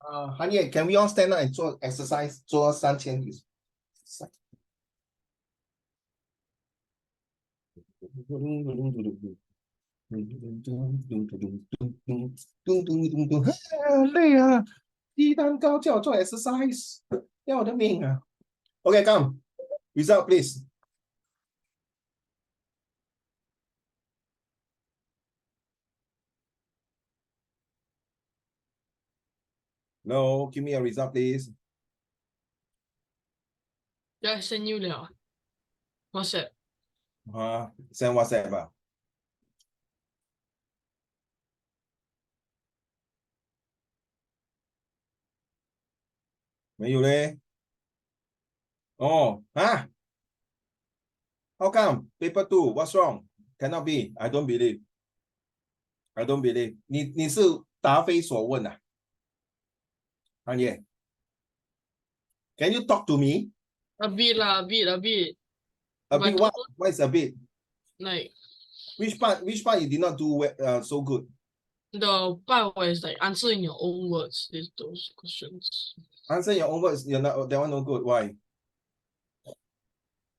韩烨, can we all stand up and 做 exercise? 做3000 累啊，鸡蛋糕叫我做 exercise， 要我的命啊。Okay, come. Result, please. No, give me a result, please. Yeah, I send you now. WhatsApp. Send WhatsApp 吧。没有嘞。哦，啊 How come? Paper 2, what's wrong? Cannot be. I don't believe. I don't believe. 你是答非所问啊。韩烨 Can you talk to me? A bit lah, a bit. A But bit what? What is a bit? Like Which part you did not do so good? the part where it's like answer in your own words, those questions. Answer your own words. You're not, that one no good. Why?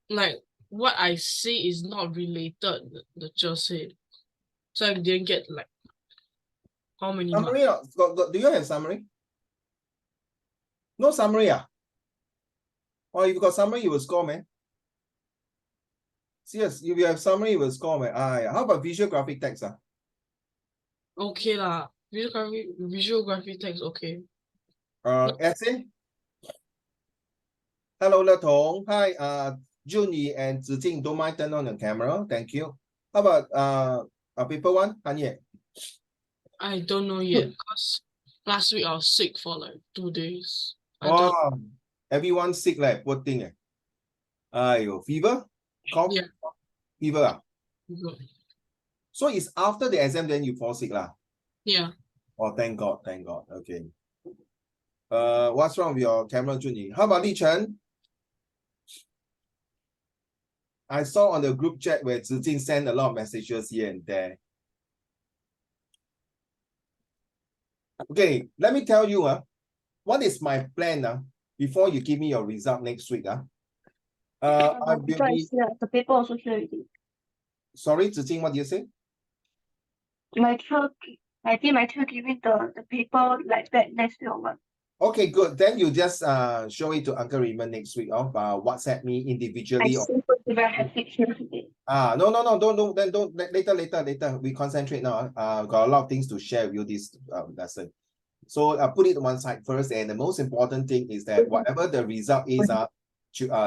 Like what I say is not related, the just said. So I didn't get like how many Summary? marks? Do you have summary? No summary, ah? Or if you got summary, you will score, man. Serious, if you have summary, you will score, man. How about visual graphic text? Okay lah. Visual graphic text, okay. Essay? Hello, Le Tong. Hi, Junie and Zijing, don't mind turn on the camera. Thank you. How about paper 1? Hanye? I don't know yet because last week I was sick for like 2 days. Oh, everyone sick like poor thing. Fever? Cough? Yeah. Fever. Good. So it's after the exam then you fall sick lah? Yeah. Oh, thank God. Okay. What's wrong with your camera, Junie? How about Li Chen? I saw on the group chat where Zijing sent a lot of messages here and there. Okay, let me tell you, what is my plan before you give me your result next week? I will be... The paper also here already. Sorry, Zijing, what do you say? I think my teacher giving the paper like that next week or what. Okay, good. Then you just show it to Uncle Raymond next week. WhatsApp me individually. I think it's very hectic here today. No, don't. Later. We concentrate now. Got a lot of things to share with you this lesson. So put it on one side first. And the most important thing is that whatever the result is,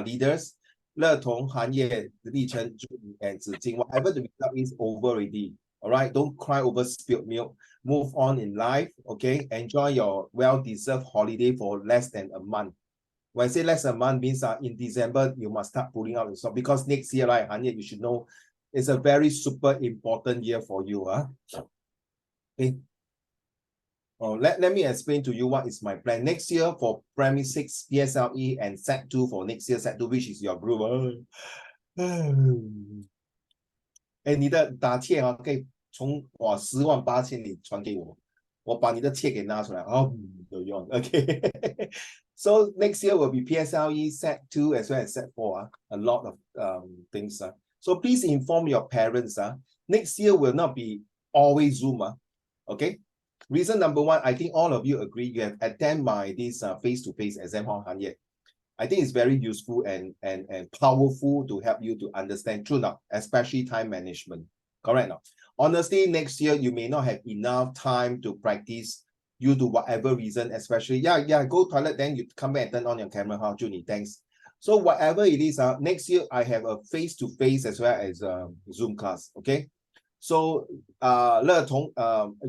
leaders, Le Tong, Han Ye, Li Chen, and Zijing, whatever the result is, over already. All right, don't cry over spilled milk. Move on in life, okay? Enjoy your well-deserved holiday for less than a month. When I say less than a month means in December, you must start pulling out the stock because next year, right, Hanya, you should know it's a very super important year for you. Okay. Let me explain to you what is my plan. Next year for Primary 6, PSLE, and Sec2 for next year, Sec2, which is your group. 你的打切可以从我108000你传给我，我把你的切给拿出来，有用。Okay. So next year will be PSLE, Sec2 as well as Sec4. A lot of things. So please inform your parents. Next year will not be always Zoom. Okay. Reason number 1, I think all of you agree you have attend my this face-to-face exam Han Ye. I think it's very useful and powerful to help you to understand true now, especially time management. Correct now. Honestly, next year you may not have enough time to practice due to whatever reason, especially go toilet, then you come back and turn on your camera. Junie, thanks. So whatever it is, next year I have a face-to-face as well as Zoom class. Okay. So Le Tong,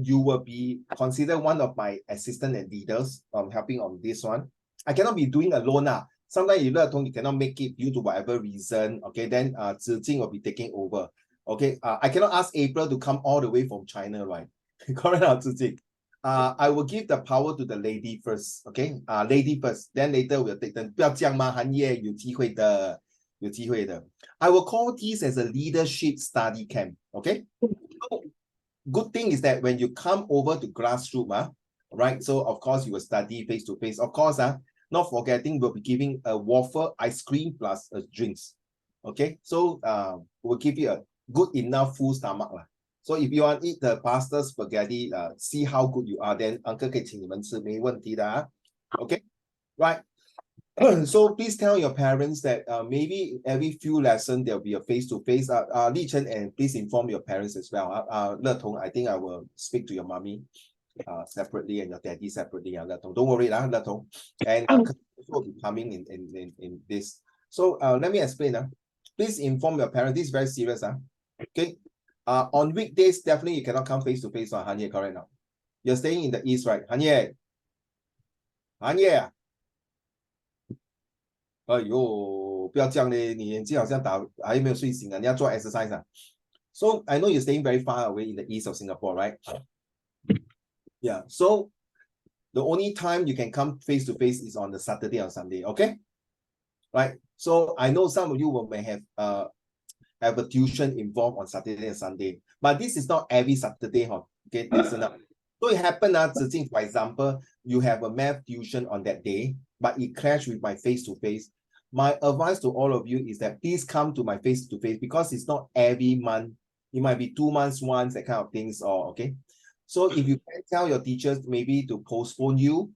you will be considered one of my assistant and leaders helping on this one. I cannot be doing alone. Sometimes if Le Tong you cannot make it due to whatever reason, okay, then Zijing will be taking over. Okay, I cannot ask April to come all the way from China, right? Correct, Zijing. I will give the power to the lady first, okay? Lady first, then later we'll take them. 不要这样嘛，韩烨，有机会的。I will call this as a leadership study camp, okay? So, good thing is that when you come over to classroom, right? So of course you will study face to face. Of course, not forgetting we'll be giving a waffle, ice cream plus drinks. Okay, so we'll give you a good enough full stomach lah. So if you want to eat the pasta spaghetti, see how good you are, then uncle 可以请你们吃，没问题的啊。Okay, right. So please tell your parents that maybe every few lessons there'll be a face-to-face. Li Chen, and please inform your parents as well. Le Tong, I think I will speak to your mommy separately and your daddy separately. Le Tong, don't worry lah, Le Tong. And will be coming in this. So let me explain. Please inform your parents. This is very serious. Okay. On weekdays, definitely you cannot come face-to-face on Hanye, correct now. You're staying in the east, right? Hanye. Hanye. 哎呦，不要这样嘞！你眼睛好像还没有睡醒啊！你要做 exercise 啊。So I know you're staying very far away in the east of Singapore, right? Yeah. So the only time you can come face to face is on the Saturday or Sunday. Okay, right? So I know some of you may have a tuition involved on Saturday and Sunday, but this is not every Saturday. Okay, listen up. So it happened for example, you have a math tuition on that day, but it clashed with my face-to-face. My advice to all of you is that please come to my face-to-face because it's not every month. It might be 2 months once, that kind of things. Or okay. So if you can tell your teachers maybe to postpone you,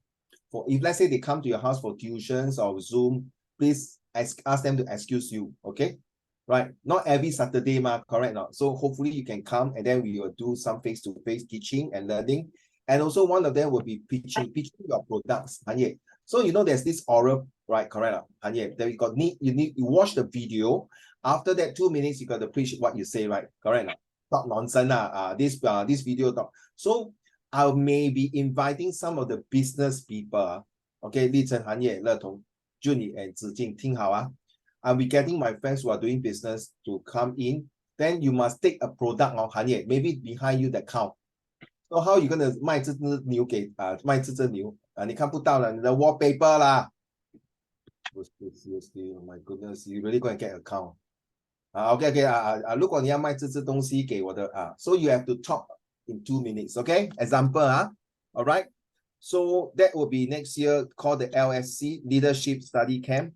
for if let's say they come to your house for tuitions or Zoom, please ask them to excuse you. Okay. Right, not every Saturday, correct not? So hopefully you can come and then we will do some face-to-face teaching and learning. And also one of them will be pitching your products. So you know there's this oral, right? Correct. Then you watch the video. After that 2 minutes, you got to preach what you say, right? Correct. Talk nonsense. This video talk. So I may be inviting some of the business people. Okay, Li Chen, Hanye, Le Tong, Junie, and Zijing, 听好啊。I'll be getting my friends who are doing business to come in. Then you must take a product of Hanye, maybe behind you that count. So how you gonna 卖这只牛给卖这只牛你看不到了，你的 wallpaper 啦。Seriously, oh my goodness, you really gonna get a count. Okay, 如果你要卖这只东西给我的so you have to talk in 2 minutes, okay? Example, all right. So that will be next year called the LSC Leadership Study Camp.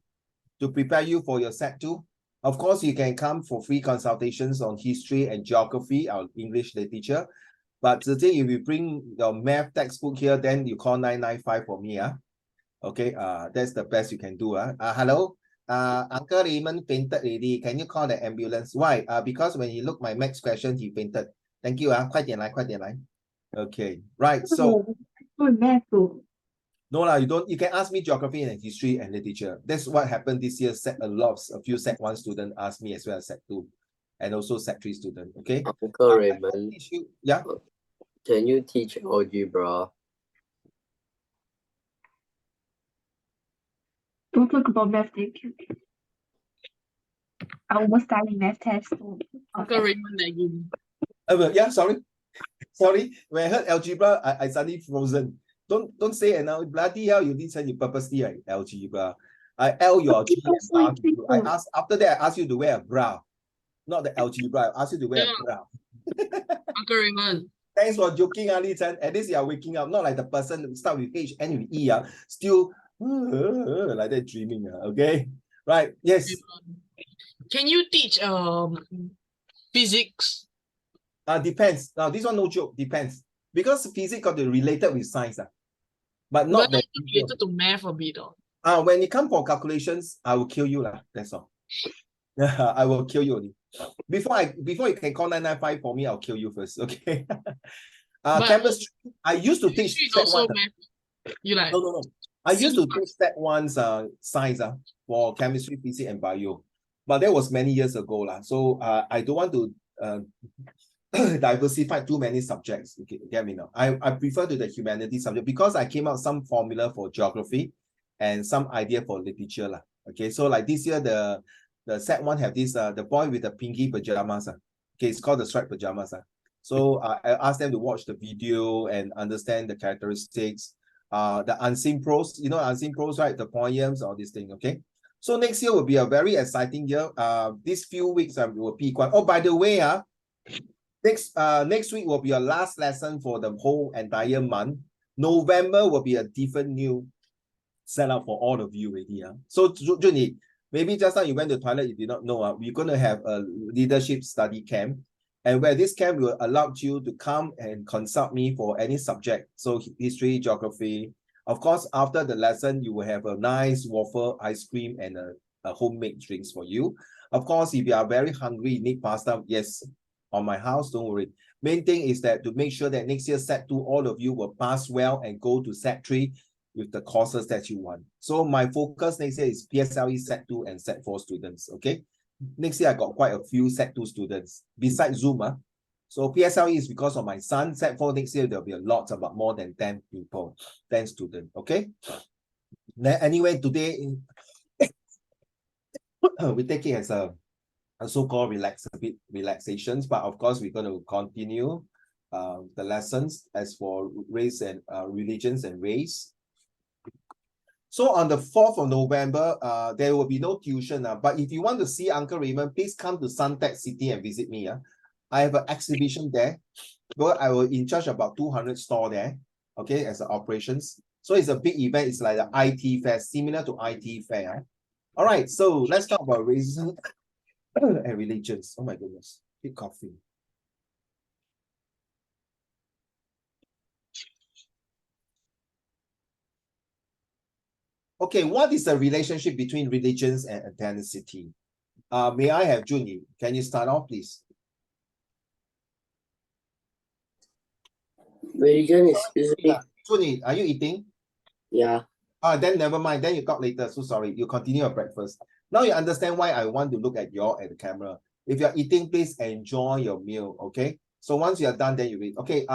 To prepare you for your Sec2. Of course, you can come for free consultations on history and geography, our English literature. But today, if you bring your math textbook here, then you call 995 for me. Okay, that's the best you can do. Hello, Uncle Raymond fainted already. Can you call the ambulance? Why? Because when he looked my next question, he fainted. Thank you. 快点来, 快点来. Okay, right. So. No lah, you don't. You can ask me geography and history and literature. That's what happened this year. A few Sec1 students asked me as well as Sec2, and also Sec3 student. Okay. Uncle Raymond. Yeah. Can you teach algebra? Don't talk about math, thank you. I almost studying math test. Uncle Raymond again. Yeah. Sorry. When I heard algebra, I suddenly frozen. Don't say it now. Bloody hell, you didn't say you purposely algebra. I L your G and R. I asked after that. I asked you to wear a bra, not the algebra. I asked you to wear a bra. Uncle Raymond. Thanks for joking, Li Chen. At least you are waking up, not like the person start with H, end with E, still like that dreaming. Okay, right? Yes. Can you teach physics? Depends. Now this one no joke. Depends because physics got to related with science. But not that related to math a bit. When it comes for calculations, I will kill you. That's all. I will kill you. Before you can call 995 for me, I'll kill you first. Okay. Chemistry. I used to teach Sec1. You like? No. I used to teach Sec1's science for chemistry, physics, and bio. But that was many years ago. So I don't want to diversify too many subjects. Okay, get me now. I prefer to the humanities subject because I came out some formula for geography and some idea for literature. Okay, so like this year the Sec1 have this the boy with the pinky pajamas. Okay, it's called the striped pajamas. So I asked them to watch the video and understand the characteristics. The unseen prose, you know unseen prose, right? The poems, all these things. Okay. So next year will be a very exciting year. These few weeks will be quite. Oh, by the way, next week will be your last lesson for the whole entire month. November will be a different new setup for all of you already. So, Juni, maybe just now you went to the toilet, you did not know. We're going to have a leadership study camp. And where this camp will allow you to come and consult me for any subject. So history, geography. Of course, after the lesson, you will have a nice waffle, ice cream, and a homemade drinks for you. Of course, if you are very hungry, need pasta, yes, on my house, don't worry. Main thing is that to make sure that next year Set 2, all of you will pass well and go to Set 3 with the courses that you want. So my focus next year is PSLE Set 2 and Set 4 students, okay? Next year, I got quite a few Set 2 students, besides Zoom. So PSLE is because of my son. Set 4 next year, there'll be a lot, about more than 10 people, 10 students, okay? Then anyway, today, we take it as a so-called relaxations, but of course, we're going to continue the lessons as for race and religions and race. So on the 4th of November, there will be no tuition. But if you want to see Uncle Raymond, please come to Suntec City and visit me. I have an exhibition there. Well, I will in charge about 200 store there, okay, as the operations. So it's a big event. It's like the IT fair, similar to IT fair. All right, so let's talk about racism and religions. Oh my goodness, keep coughing. Okay, what is the relationship between religions and ethnicity? May I have Junie? Can you start off, please? Religion is usually, Junie, are you eating? yeah. Then never mind. Then you talk later. So sorry. You continue your breakfast. Now you understand why I want to look at the camera. If you're eating, please enjoy your meal. Okay. So once you are done, then you read. Okay.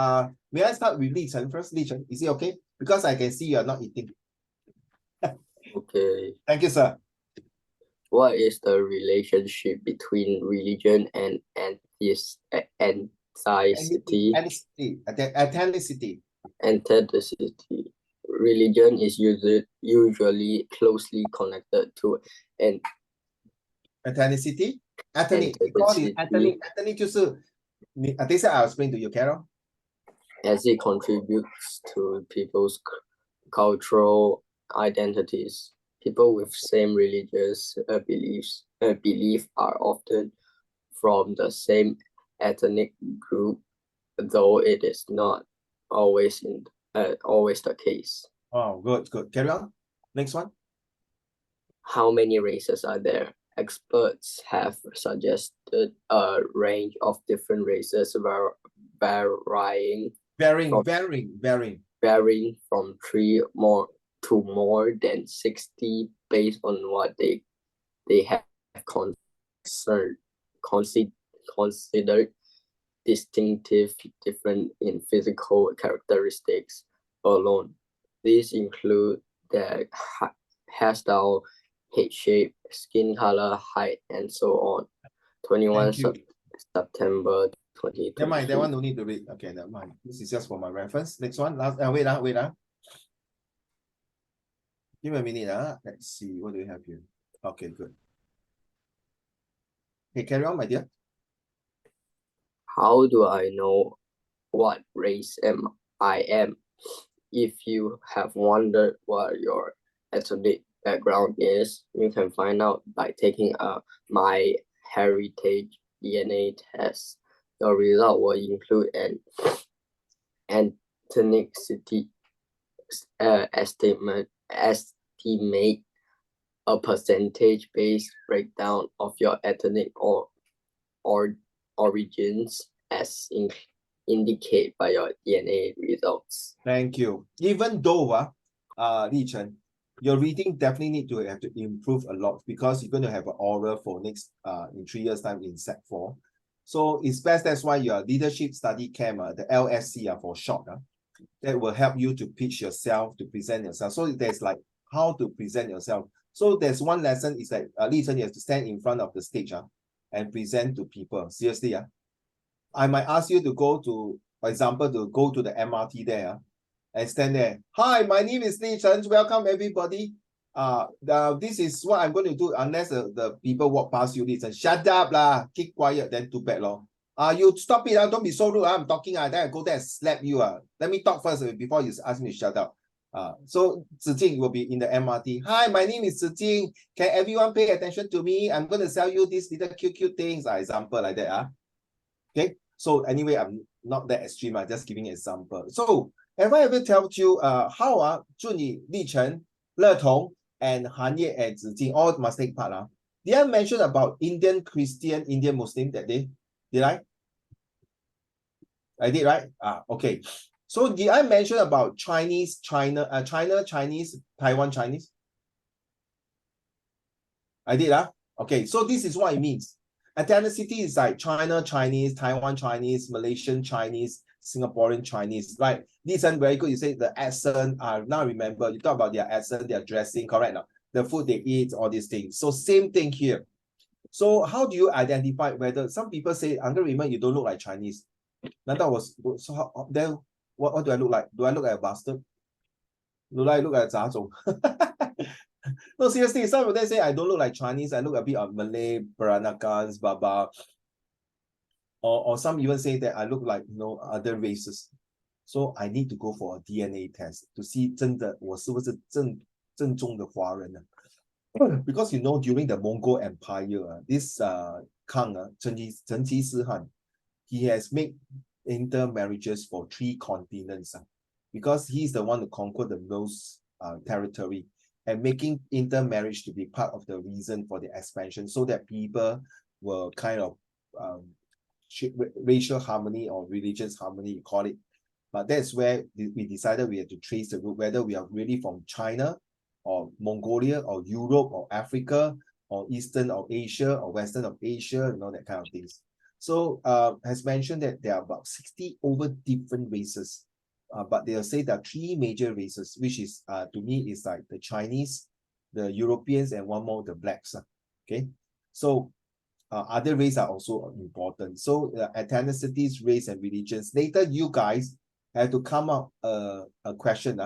May I start with Li Chen first? Li Chen, is it okay? Because I can see you are not eating. Okay. Thank you, sir. What is the relationship between religion and ethnicity? Ethnicity. Ethnicity. Religion is usually closely connected to an ethnicity. Ethnic. Ethnic 就是你等一下 I'll explain to you, Carol. As it contributes to people's cultural identities. People with same religious belief are often from the same ethnic group, though it is not always the case. Oh, good. Carry on. Next one. How many races are there? Experts have suggested a range of different races varying from 3 to more than 60 based on what they have considered distinctive different in physical characteristics alone. These include their hairstyle, head shape, skin color, height, and so on. 21 September 2020. Never mind, that one no need to read. Okay, never mind. This is just for my reference. Next one. Wait. Give me a minute. Let's see. What do we have here? Okay, good. Okay, carry on, my dear. How do I know what race I am? If you have wondered what your ethnic background is, you can find out by taking a MyHeritage DNA test. The result will include an ethnicity estimate a percentage-based breakdown of your ethnic or origins as indicated by your DNA results. Thank you. Even though, Li Chen, your reading definitely need to have to improve a lot because you're going to have an oral for next in 3 years time in Set 4. So it's best, that's why your leadership study camp, the LSC for short, that will help you to pitch yourself, to present yourself. So there's like how to present yourself. So there's one lesson is that Li Chen, you have to stand in front of the stage and present to people. Seriously, I might ask you to go to, for example, to go to the MRT there and stand there. Hi, my name is Li Chen. Welcome everybody. This is what I'm going to do unless the people walk past you. Li Chen, shut up lah, keep quiet, then too bad lor. You stop it. Don't be so rude. I'm talking. Then I go there and slap you. Let me talk first before you ask me to shut up. So Zijing will be in the MRT. Hi, my name is Zijing. Can everyone pay attention to me? I'm going to sell you these little cute things. Example like that. Okay. So anyway, I'm not that extreme. I'm just giving an example. So have I ever told you how Junyi, Li Chen, Le Tong, and Han Ye and Zijing all must take part? Did I mention about Indian Christian, Indian Muslim that day? Did I? I did, right? Okay. So did I mention about Chinese, China, Chinese, Taiwan, Chinese? I did, Okay, so this is what it means. Ethnicity is like China, Chinese, Taiwan, Chinese, Malaysian, Chinese, Singaporean, Chinese, right? This one very good. You say the accent. Now remember, you talk about their accent, their dressing, correct? Now, the food they eat, all these things. So same thing here. So how do you identify whether some people say, Uncle Raymond, you don't look like Chinese? So then what do I look like? Do I look like a bastard? Do I look like a 杂种? No, seriously, some of them say I don't look like Chinese, I look a bit of Malay, Peranakans, Baba. Or some even say that I look like other races. So I need to go for a DNA test to see 真的我是不是正宗的华人呢? Because during the Mongol Empire, this Kang, Genghis Khan, he has made intermarriages for 3 continents because he's the one who conquered the most territory, and making intermarriage to be part of the reason for the expansion so that people were kind of racial harmony or religious harmony, you call it. But that's where we decided we had to trace the root, whether we are really from China or Mongolia or Europe or Africa or Eastern of Asia or Western of Asia, that kind of things. So has mentioned that there are about 60 over different races, but they'll say there are 3 major races, which is to me is like the Chinese, the Europeans, and one more, the blacks. Okay, so other races are also important. So ethnicities, race, and religions. Later, you guys have to come up a question.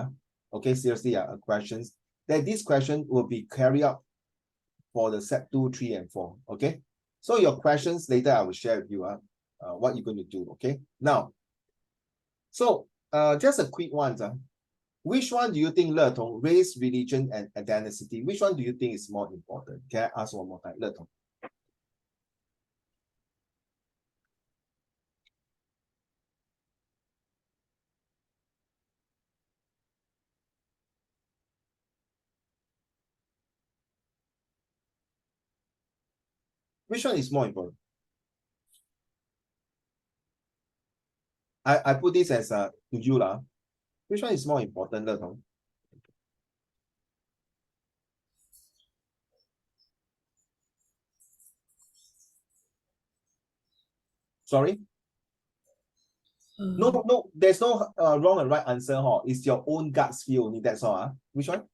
Okay, seriously, a questions. That this question will be carried out for the set 2, 3, and 4. Okay. So your questions later I will share with you what you're going to do. Okay. Now, so just a quick one. Which one do you think, Le Tong, race, religion, and ethnicity? Which one do you think is more important? Can I ask one more time, Le Tong? Which one is more important? I put this as to you lah. Which one is more important, Le Tong? Sorry? No, there's no wrong and right answer. It's your own guts feel only. That's all. Which one?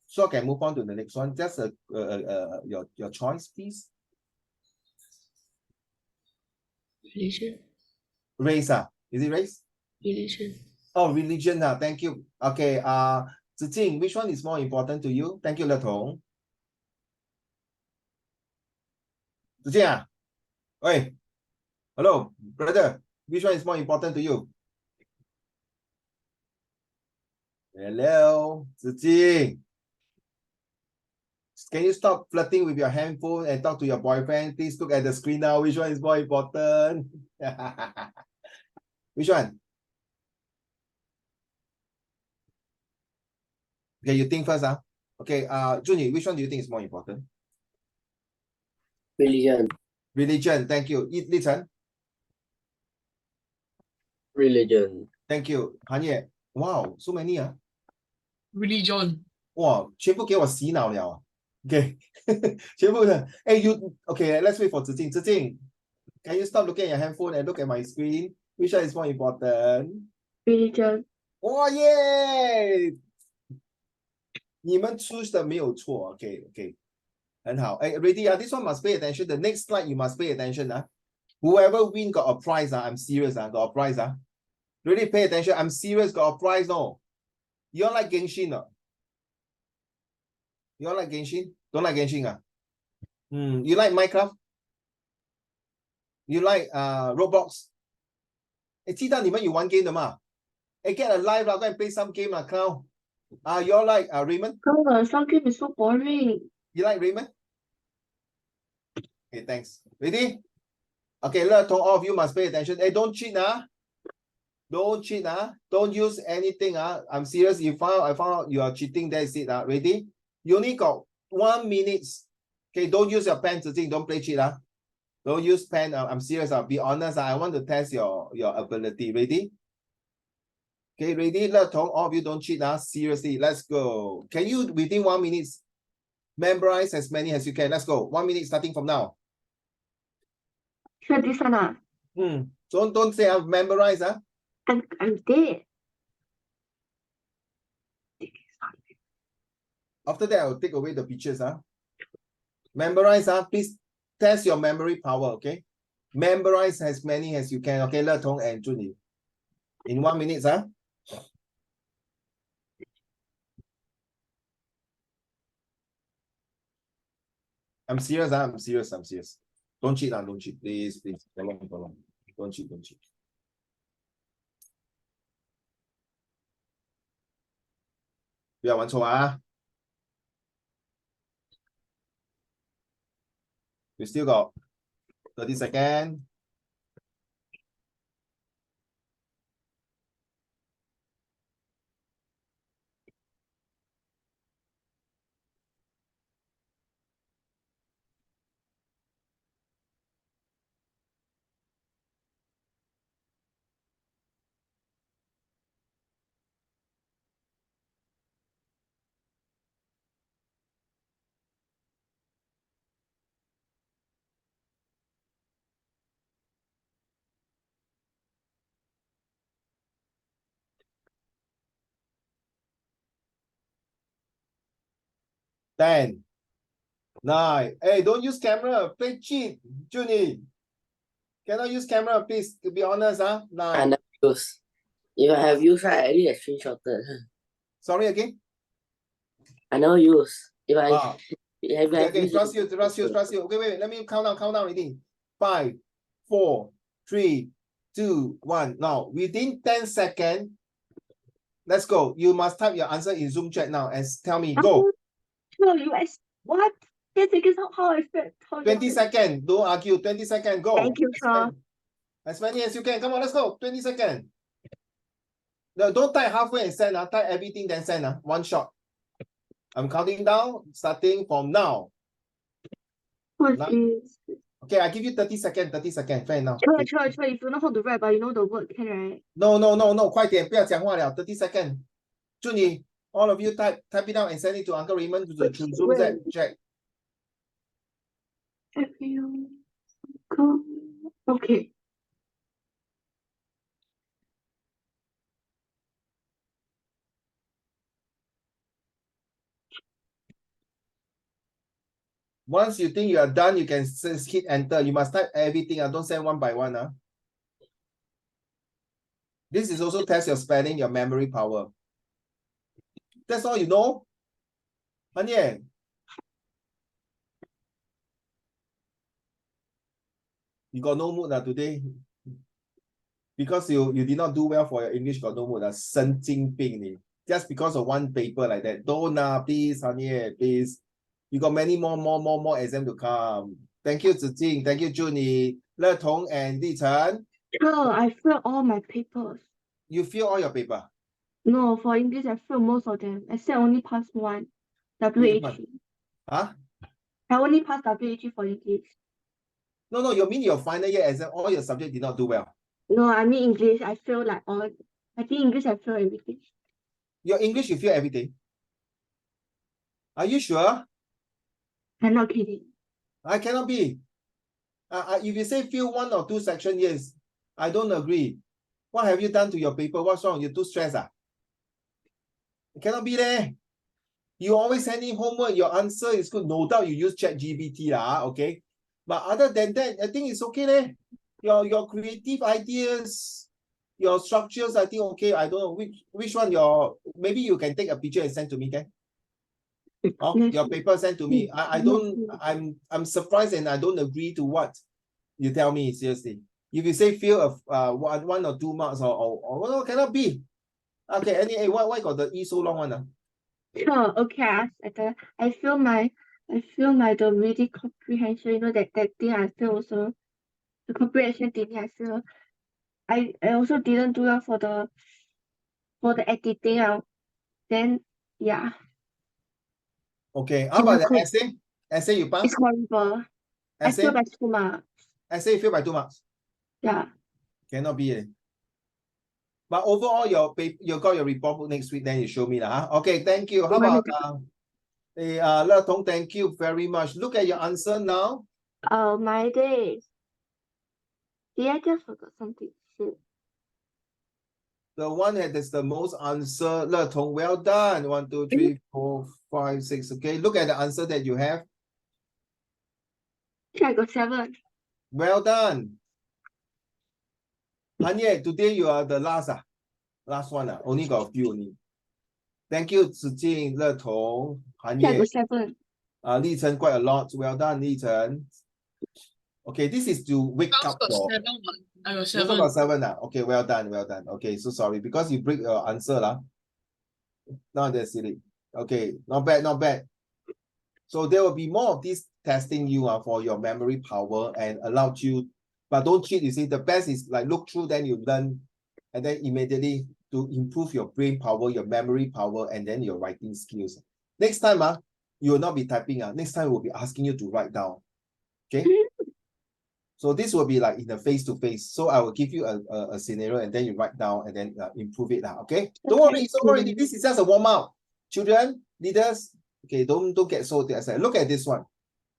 So I can move on to the next one. Just your choice, please. Religion. Race. Is it race? Religion. Oh, religion. Thank you. Okay. Zijing, which one is more important to you? Thank you, Le Tong. Zijing. Oi. Hello, brother. Which one is more important to you? Hello, Zijing. Can you stop flirting with your handphone and talk to your boyfriend? Please look at the screen now. Which one is more important? Which one? Okay, you think first. Okay, Junyi, which one do you think is more important? Religion. Religion, thank you. Li Chen? Religion. Thank you. Han Ye, wow, so many. Religion. 哇，全部给我洗脑了。Okay. 全部的。Hey, okay, let's wait for Zijing. Zijing, can you stop looking at your handphone and look at my screen? Which one is more important? Religion. 哇耶！你们 choose 的没有错。Okay. 很好。Ready? This one must pay attention. The next slide you must pay attention. Whoever win got a prize. I'm serious. Got a prize. Really pay attention. I'm serious. Got a prize. No. You all like Genshin? You all like Genshin? Don't like Genshin? You like Minecraft? You like Roblox? 知道你们有玩 game 的嘛？Get a live lah, go and play some game lah, clown. You all like Raymond? Some game is so boring. You like Raymond? Okay, thanks. Ready? Okay, all of you must pay attention. Hey, don't cheat, Don't cheat, Don't use anything, I'm serious. I found out you are cheating. That's it, Ready? You only got 1 minute. Okay, don't use your pen, don't play cheat, Don't use pen. I'm serious. Be honest. I want to test your ability. Ready? Okay, ready? All of you don't cheat, Seriously, let's go. Can you, within 1 minute, memorize as many as you can? Let's go. 1 minute starting from now. Sure, this one. Don't say I've memorized, I did. After that, I'll take away the pictures, Memorize, please test your memory power, okay? Memorize as many as you can, okay? Le Tong and Junyi. In 1 minute, I'm serious, I'm serious. Don't cheat, don't cheat. Please. Don't cheat. You still got 30 seconds. Ten, 9. Hey, don't use camera. Play cheat, Junie. Cannot use camera, please. To be honest, 9. I never use. If I have used, right, I need a screenshotted. Sorry again. I never use. If I Okay, trust you. Okay, wait. Let me count down already. 5, 4, 3, 2, 1. Now, within 10 seconds, let's go. You must type your answer in Zoom chat now and tell me. Go. Sure, what? 10 seconds, how I expect? 20 seconds. Don't argue. 20 seconds. Go. Thank you, sir. As many as you can. Come on, let's go. 20 seconds. No, don't type halfway and send. Type everything, then send. One shot. I'm counting down, starting from now. What is? Okay, I give you 30 seconds. 30 seconds. Fair enough. Sure. If you know how to write, but you know the word, can, right? No. 快点，不要讲话了。30 seconds. 祝你 all of you type it out and send it to Uncle Raymond to the Zoom chat. Okay. Once you think you are done, you can hit enter. You must type everything. Don't send one by one. This is also test your spelling, your memory power. That's all you know? Anye. You got no mood today? Because you did not do well for your English, got no mood. 神经病. Just because of one paper like that. Don't, please, Anye, please. You got many more exams to come. Thank you, Zijing. Thank you, Junie. Le Tong and Li Chen. Sure, I failed all my papers. You fail all your paper? No, for English, I failed most of them. I said only passed one. WH. Huh? I only passed WH for English. No, you mean your final year exam, all your subjects did not do well? No, I mean English. I failed like all. I think English, I failed everything. Your English, you fail everything? Are you sure? I'm not kidding. I cannot be. If you say fail 1 or 2 section, yes. I don't agree. What have you done to your paper? What's wrong? You're too stressed, It cannot be there. You always sending homework. Your answer is good. No doubt you use ChatGPT, okay? But other than that, I think it's okay there. Your creative ideas, your structures, I think okay. I don't know which one maybe you can take a picture and send to me, okay? Oh, your paper sent to me. I'm surprised and I don't agree to what You tell me seriously. If you say fail of 1 or 2 marks or well, cannot be. Okay, anyway, why got the E so long one? Sure, okay, I feel my the reading comprehension, you know, that thing I feel also. The comprehension thing I feel. I also didn't do that for the editing. Then yeah, Okay, how about the could- essay? Essay you pass? it's horrible. I Essay? feel by 2 marks. Essay you fail by 2 marks. Yeah. Cannot be it. But overall, you got your report book next week, then you show me lah. Huh? Okay, thank you. How about Le Tong, thank you very much. Look at your answer now. Oh my days. Yeah, I just forgot something. Shit. The one that is the most answer, Le Tong, well done. 1, 2, 3, 4, 5, 6. Okay, look at the answer that you have. I got 7. Well done. Hanye, today you are the last last one only got a few only. Thank you, Zijing, Le Tong, I Hanye, got 7. Li Chen, quite a lot. Well done, Li Chen. Okay, this is to wake Charles up got for. 7. I got You 7. got 7 Okay, well done, well done. Okay, so sorry because you break your answer lah. Now that's silly. Okay, not bad, not bad. So there will be more of this testing you for your memory power and allowed you, but don't cheat. You see, the best is like look through, then you learn, and then immediately to improve your brain power, your memory power, and then your writing skills. Next time, you will not be typing. Next time we'll be asking you to write down. Okay. So this will be like in the face-to-face. So I will give you a scenario and then you write down and then improve it. Okay. Don't worry, don't worry. This is just a warm-up. Children, leaders, okay, don't get so excited. Look at this one.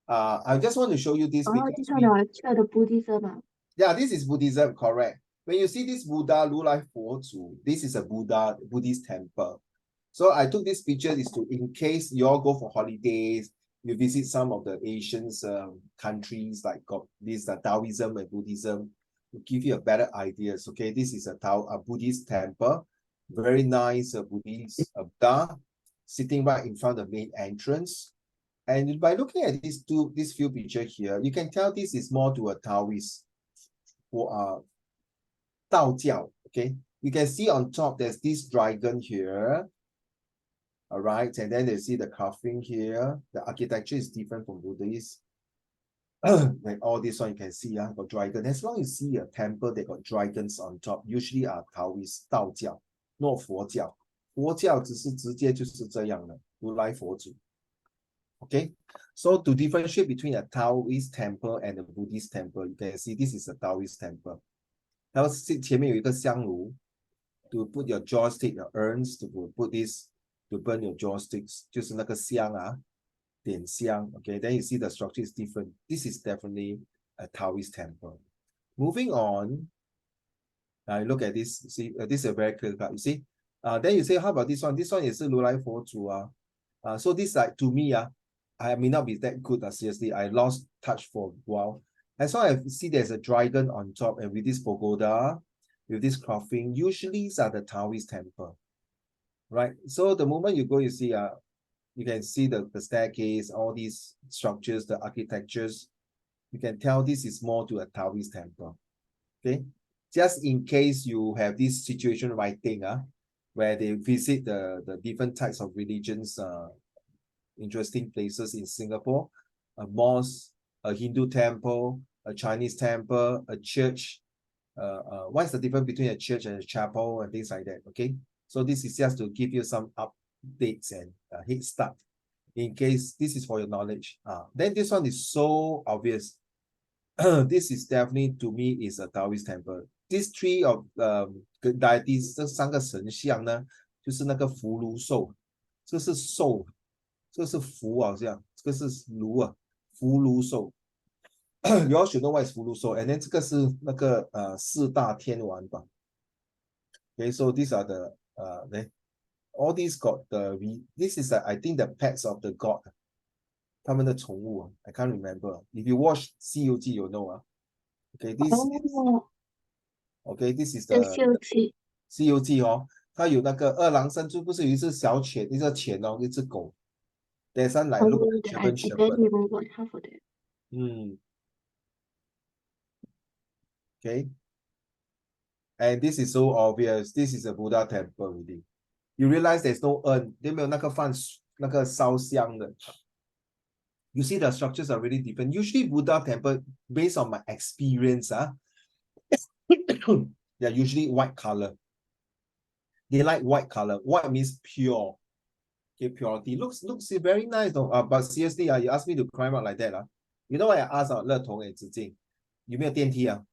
I just want to show you this. Oh, because this one the Buddhism. yeah, this is Buddhism, correct. When you see this Buddha, Lu Lai Fo Zu, this is a Buddhist temple. So I took this picture is to, in case you all go for holidays, you visit some of the Asian countries like got this Taoism and Buddhism, to give you a better ideas. Okay, this is a Buddhist temple, very nice Buddhist Buddha sitting right in front of the main entrance. And by looking at these few pictures here, you can tell this is more to a Taoist or Dao Jiao. Okay, you can see on top there's this dragon here. All right, and then they see the carving here. The architecture is different from Buddhist. Like all this one you can see, got dragon. As long as you see a temple that got dragons on top, usually are Taoist 道教 not 佛教。佛教只是直接就是这样的，如来佛祖。Okay, so to differentiate between a Taoist temple and a Buddhist temple, you can see this is a Taoist temple. 然后前面有一个香炉 to put your joystick, your urns, to put this, to burn your joysticks, 就是那个香点香. Okay, then you see the structure is different. This is definitely a Taoist temple. Moving on, you look at this. See, this is a very clear cut. You see, then you say, how about this one? This one is Lu Lai Fo Zu. So this, like, to me, I may not be that good. Seriously, I lost touch for a while. As long as I see there's a dragon on top, and with this pagoda, with this carving, usually these are the Taoist temple, right? So the moment you go, you see, you can see the staircase, all these structures, the architectures. You can tell this is more to a Taoist temple. Okay, just in case you have this situation writing, where they visit the different types of religions, interesting places in Singapore, a mosque, a Hindu temple, a Chinese temple, a church. What's the difference between a church and a chapel and things like that? Okay, so this is just to give you some updates and head start in case this is for your knowledge. Then this one is so obvious. This is definitely, to me, is a Taoist temple. These three of deities, 这三个神像呢，就是那个福禄寿，这是寿，这是福好像，这个是炉福禄寿。You all should know what is 福禄寿， and then 这个是那个四大天王吧。Okay, so these are the all these got this is I think the pets of the god. 他们的宠物 I can't remember. If you watch 西游记 you know. Okay, this is the 西游记它有那个二郎神就不是有一只小犬，一只犬一只狗。There's some like look like German Shepherd. Okay. And this is so obvious. This is a Buddha temple already. You realize there's no urn. 没有那个饭那个烧香的. You see the structures are really different. Usually Buddha temple, based on my experience, they're usually white color. They like white color. White means pure. Okay, purity. Looks very nice though. But seriously, you ask me to climb up like that. You know what I asked Le Tong and Zi Jing? 有没有电梯啊?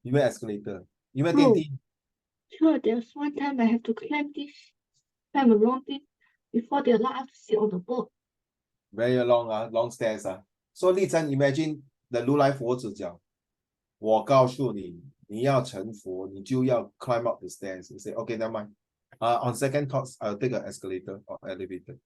有没有 escalator? 有没有电梯? Sure, there's one time I have to climb around this before they allow us to sit on the boat. Very long, long stairs. So 立真 imagine the 如来佛子讲, 我告诉你, 你要成佛, 你就要 climb up the stairs. You say, okay, never mind. On second thoughts, I'll take an escalator or elevator.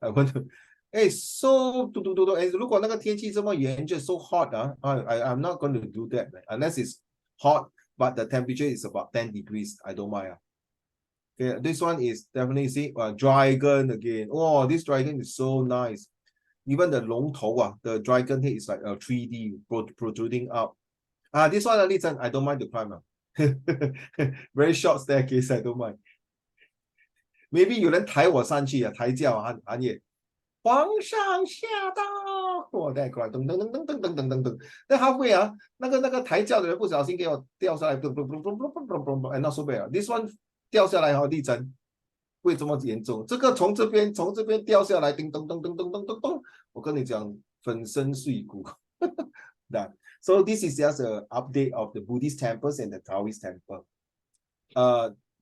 I want to. Hey, so and 如果那个天气这么炎热 so hot, I'm not going to do that, man. Unless it's hot, but the temperature is about 10 degrees. I don't mind. Okay, this one is definitely see dragon again. Oh, this dragon is so nice. Even the 龙头 the dragon head is like a 3D protruding out. This one, listen, I don't mind to climb. Very short staircase, I don't mind. Maybe 有人抬我上去抬轿寒夜，皇上驾到，我在过来，噔噔噔噔噔噔噔噔噔。那halfway那个抬轿的人不小心给我掉下来，and not so bad. This one 掉下来立真，会这么严重？这个从这边掉下来，叮咚咚咚咚咚咚咚，我跟你讲，粉身碎骨。That. So this is just an update of the Buddhist temples and the Taoist temple.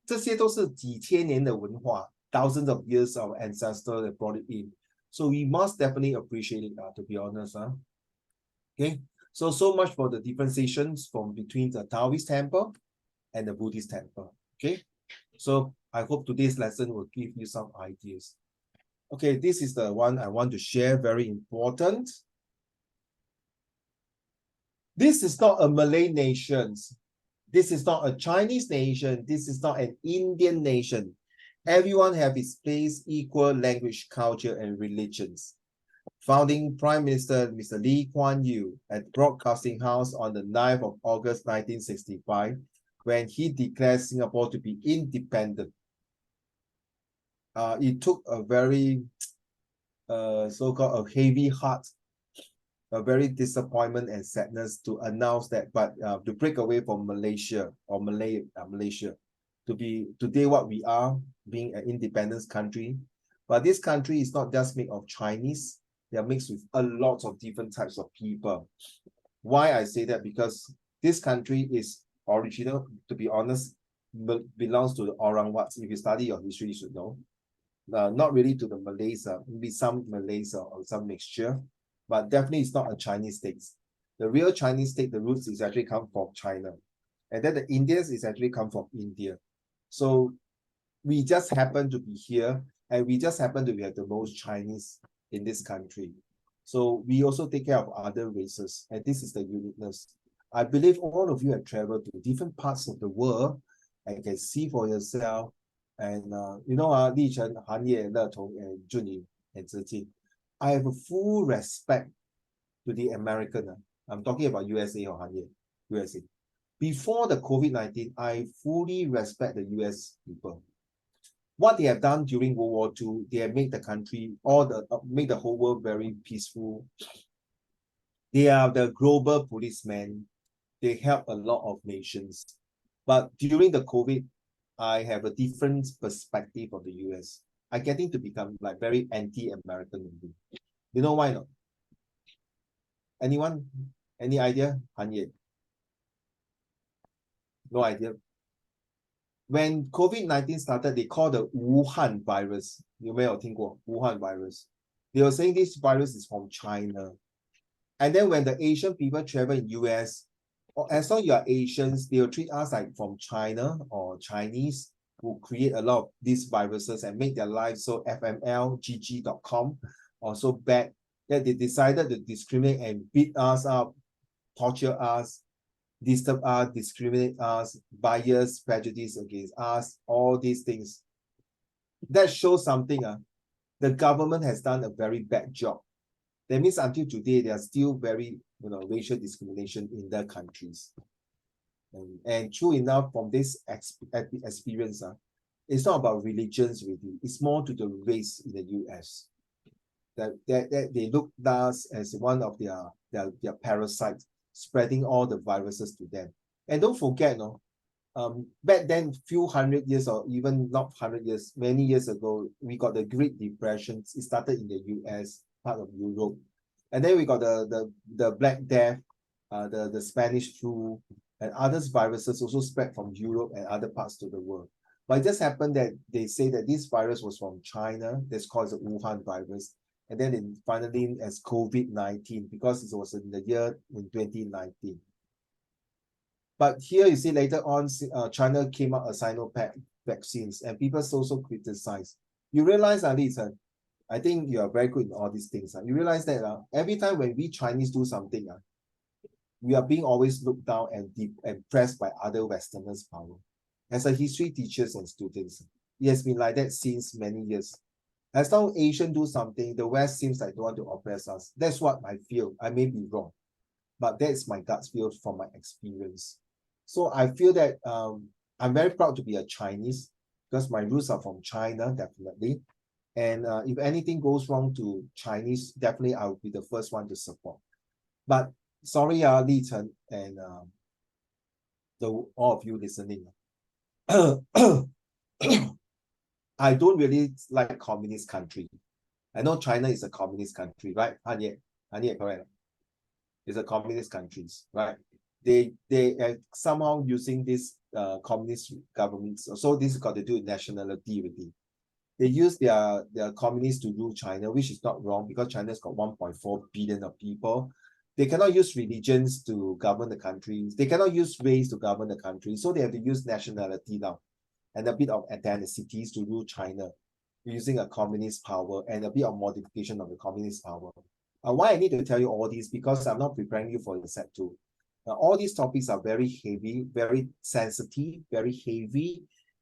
这些都是几千年的文化 thousands of years of ancestors that brought it in. So we must definitely appreciate it, to be honest. Okay, so much for the differentiations from between the Taoist temple and the Buddhist temple. Okay, so I hope today's lesson will give you some ideas. Okay, this is the one I want to share, very important. This is not a Malay nation. This is not a Chinese nation. This is not an Indian nation. Everyone have its place, equal language, culture, and religions. Founding Prime Minister Mr. Lee Kuan Yew at Broadcasting House on the 9th of August 1965, when he declared Singapore to be independent. It took a very so-called a heavy heart, a very disappointment and sadness to announce that, but to break away from Malaysia or Malaysia, to be today what we are, being an independent country. But this country is not just made of Chinese, they are mixed with a lot of different types of people. Why I say that? Because this country is original, to be honest, belongs to the Orang Wats. If you study your history, you should know. Not really to the Malays, maybe some Malays or some mixture. But definitely it's not a Chinese state. The real Chinese state, the roots is actually come from China. And then the Indians is actually come from India. So we just happen to be here, and we just happen to have the most Chinese in this country. So we also take care of other races, and this is the uniqueness. I believe all of you have traveled to different parts of the world and can see for yourself. And you know, Li Chen, Han Ye, Le Tong, and Junying, and Zi Jing. I have a full respect to the American. I'm talking about USA or Han Ye, USA. Before the COVID-19, I fully respect the US people. What they have done during World War II, they have made the country, made the whole world very peaceful. They are the global policemen. They help a lot of nations. But during the COVID, I have a different perspective of the US. I'm getting to become like very anti-American. You know why not? Anyone? Any idea? Han Ye? No idea. When COVID-19 started, they called the Wuhan virus. You may have heard of Wuhan virus. They were saying this virus is from China. And then when the Asian people travel in US, as long as you are Asians, they will treat us like from China or Chinese, who create a lot of these viruses and make their lives so fmlgg.com or so bad that they decided to discriminate and beat us up, torture us, disturb us, discriminate us, bias, prejudice against us, all these things. That shows something. The government has done a very bad job. That means until today, they are still very racial discrimination in their countries. And true enough, from this experience, it's not about religions really. It's more to the race in the US. That they look down as one of their parasites, spreading all the viruses to them. And don't forget, back then, few hundred years or even not 100 years, many years ago, we got the Great Depression. It started in the US, part of Europe. And then we got the Black Death, the Spanish flu, and other viruses also spread from Europe and other parts of the world. But it just happened that they say that this virus was from China. That's called the Wuhan virus. And then it finally as COVID-19 because it was in the year in 2019. But here you see later on, China came out with Sinovac vaccines and people also criticize. You realize, Lisa, I think you are very good in all these things. You realize that every time when we Chinese do something, we are being always looked down and pressed by other Westerners' power. As a history teachers and students, it has been like that since many years. As long as Asians do something, the West seems like they want to oppress us. That's what I feel. I may be wrong, but that's my gut feel from my experience. So I feel that I'm very proud to be a Chinese because my roots are from China, definitely. And if anything goes wrong to Chinese, definitely I will be the first one to support. But sorry, Li Chen and all of you listening. I don't really like communist country. I know China is a communist country, right? Hanye, correct? It's a communist countries, right? They are somehow using this communist governments. So this got to do with nationality really. They use their communists to rule China, which is not wrong because China's got 1.4 billion of people. They cannot use religions to govern the country. They cannot use race to govern the country. So they have to use nationality now and a bit of ethnicities to rule China using a communist power and a bit of modification of the communist power. Why I need to tell you all this because I'm not preparing you for the set 2. All these topics are very heavy, very sensitive, very heavy,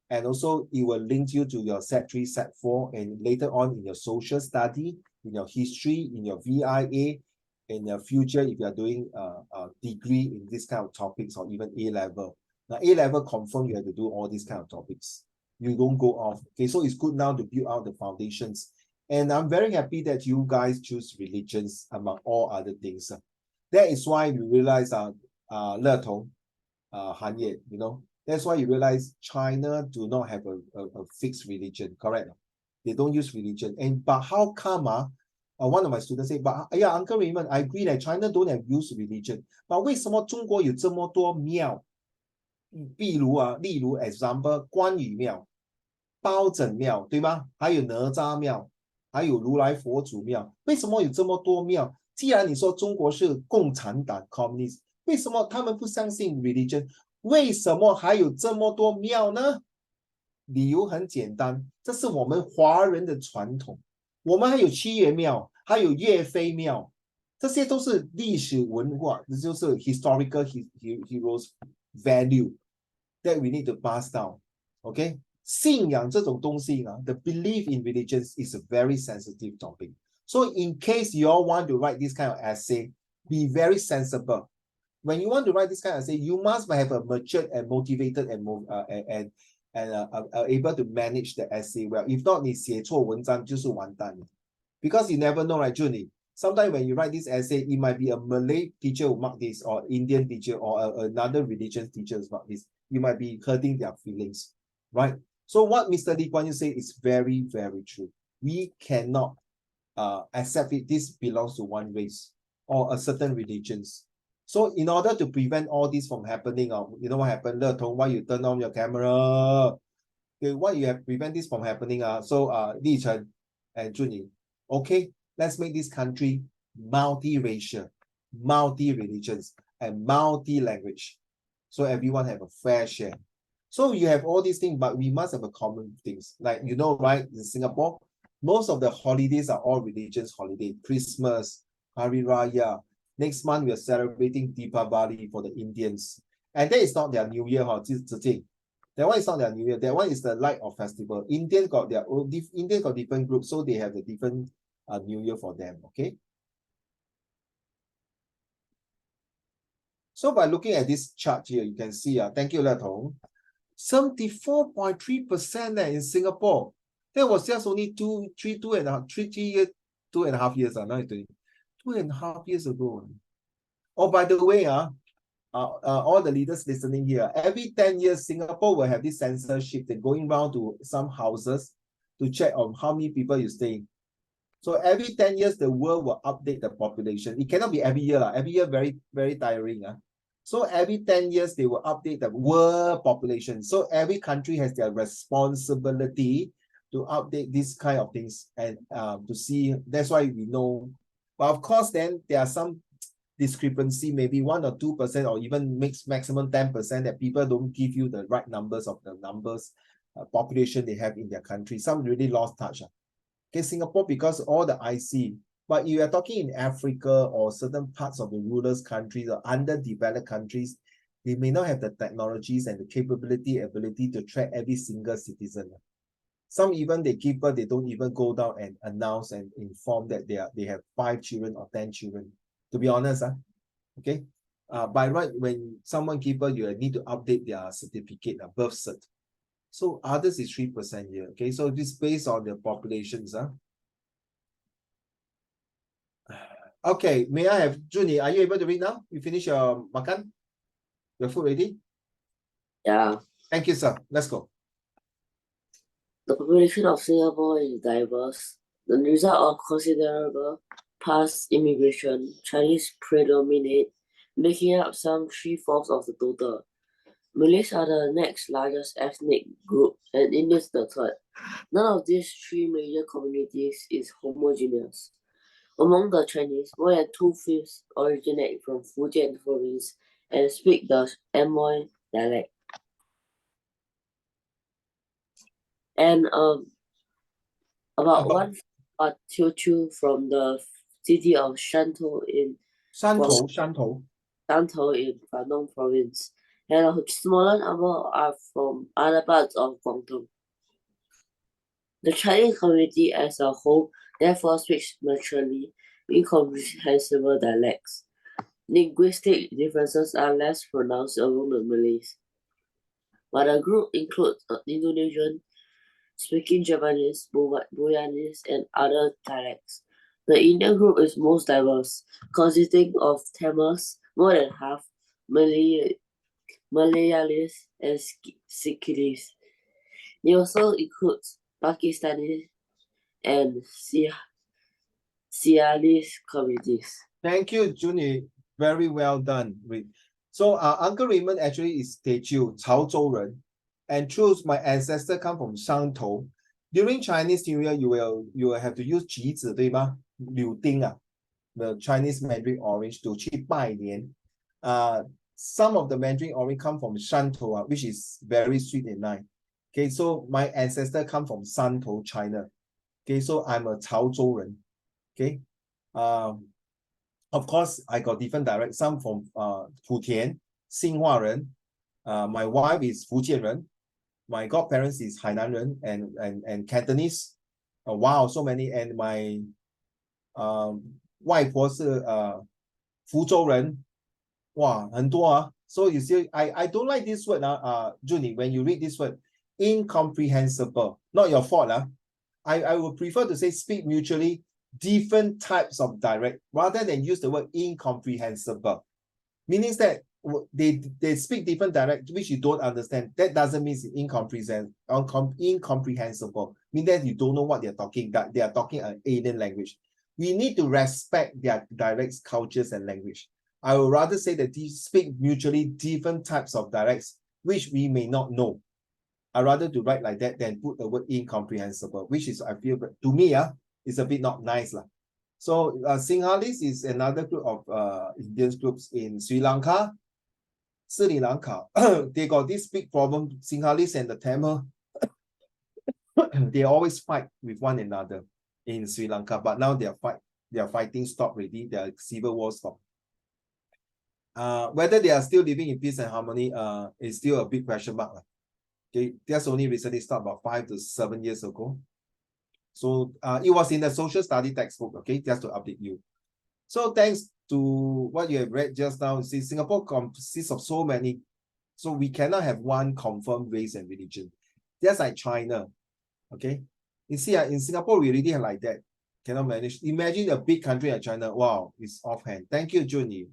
and also it will link you to your set 3, set 4, and later on in your social study, in your history, in your VIA, in your future if you are doing a degree in this kind of topics or even A-level. Now A-level confirm you have to do all these kind of topics. You don't go off. Okay, so it's good now to build out the foundations. And I'm very happy that you guys choose religions among all other things. That is why we realize Le Tong, Han Ye, that's why you realize China do not have a fixed religion, correct? They don't use religion. But how come one of my students say, but yeah, Uncle Raymond, I agree that China don't have used religion. But 为什么中国有这么多庙？例如 example 关羽庙、包拯庙，对吗？还有哪吒庙，还有如来佛祖庙。为什么有这么多庙？既然你说中国是共产党 communist， 为什么他们不相信 religion？ 为什么还有这么多庙呢？理由很简单，这是我们华人的传统。我们还有七爷庙，还有岳飞庙，这些都是历史文化，这就是 historical heroes value that we need to pass down. Okay? 信仰这种东西呢 the belief in religions is a very sensitive topic. So in case you all want to write this kind of essay, be very sensible. When you want to write this kind of essay, you must have a matured and motivated and able to manage the essay well. If not, 你写错文章就是完蛋了。Because you never know, right, Junie? Sometimes when you write this essay, it might be a Malay teacher who mark this, or Indian teacher, or another religious teacher who mark this. You might be hurting their feelings, right? So what Mr. Lee Kuan Yew said is very, very true. We cannot accept it. This belongs to one race or a certain religions. So in order to prevent all this from happening, you know what happened? Le Tong, why you turn on your camera? Okay, why you have prevent this from happening? So Li Chen and Junie, okay, let's make this country multi-racial, multi-religions, and multi-language. So everyone have a fair share. So you have all these things, but we must have a common things. Like, right, in Singapore, most of the holidays are all religious holiday. Christmas, Hari Raya. Next month, we are celebrating Deepavali for the Indians. And that is not their New Year, that one is not their New Year. That one is the light of festival. Indians got their own, Indians got different groups, so they have a different New Year for them, okay? So by looking at this chart here, you can see, thank you, Letong, 74.3% in Singapore. That was just only 2.5 years, now 2.5 years ago. Oh, by the way, all the leaders listening here, every 10 years, Singapore will have this censorship. They're going around to some houses to check on how many people you stay. So every 10 years, the world will update the population. It cannot be every year. Every year, very, very tiring. So every 10 years, they will update the world population. So every country has their responsibility to update these kind of things and to see. That's why we know. But of course, then there are some discrepancy, maybe 1 or 2%, or even maximum 10% that people don't give you the right numbers of the population they have in their country. Some really lost touch. Okay, Singapore, because all the IC, but you are talking in Africa or certain parts of the rural countries or underdeveloped countries, they may not have the technologies and the ability to track every single citizen. Some even they don't even go down and announce and inform that they have 5 children or 10 children. To be honest, okay, by right, when someone give birth, you need to update their certificate, birth cert. So others is 3% here. Okay, so this based on the populations. Okay, may I have Junie? Are you able to read now? You finish your makan? Your food ready? Yeah. Thank you, sir. Let's go. The population of Singapore is diverse. The result of considerable past immigration, Chinese predominate, making up some 3/4 of the total. Malays are the next largest ethnic group, and Indians the third. None of these 3 major communities is homogeneous. Among the Chinese, more than 2/5 originate from Fujian province and speak the Amoy dialect. And about 1 are Teochew from the city of Shantou in Shantou in Guangdong province, and a smaller number are from other parts of Guangdong. The Chinese community as a whole therefore speaks naturally incomprehensible dialects. Linguistic differences are less pronounced among the Malays, but the group includes Indonesian, speaking Japanese, Boyanese, and other dialects. The Indian group is most diverse, consisting of Tamils, more than half, Malayalis, and Sikkis. It also includes Pakistani and Sialis communities. Thank you, Junie. Very well done. So Uncle Raymond actually is Teochew, Chaozhou Ren. And true, my ancestor come from Shantou. During Chinese New Year, you will have to use 橘子，对吗？柳丁the Chinese Mandarin orange to 去拜年。Some of the Mandarin orange come from Shantou, which is very sweet and nice. Okay, so my ancestor come from Shantou, China. Okay, so I'm a Chaozhou Ren. Okay, of course, I got different dialects. Some from Futian, Xinhua Ren. My wife is Fujian Ren. My godparents is Hainan Ren and Cantonese. Wow, so many. And my 外婆是福州人。哇，很多。So you see, I don't like this word, Junie, when you read this word, incomprehensible. Not your fault. I would prefer to say speak mutually different types of dialect rather than use the word incomprehensible. Meaning that they speak different dialect which you don't understand. That doesn't mean it's incomprehensible. Mean that you don't know what they're talking, that they are talking an alien language. We need to respect their dialects, cultures, and language. I would rather say that they speak mutually different types of dialects which we may not know. I rather to write like that than put the word incomprehensible, which is, I feel, to me, is a bit not nice. So Sinhalese is another group of Indian groups in Sri Lanka. They got this big problem. Sinhalese and the Tamil, they always fight with one another in Sri Lanka. But now their fighting stopped already. Their civil war stopped. Whether they are still living in peace and harmony is still a big question mark. Okay, that's only recently stopped about 5 to 7 years ago. So it was in the social study textbook, okay, just to update you. So thanks to what you have read just now, see, Singapore consists of so many, so we cannot have one confirmed race and religion. Just like China, okay? You see, in Singapore, we already have like that. Cannot manage. Imagine a big country like China. Wow, it's offhand. Thank you, Junyi.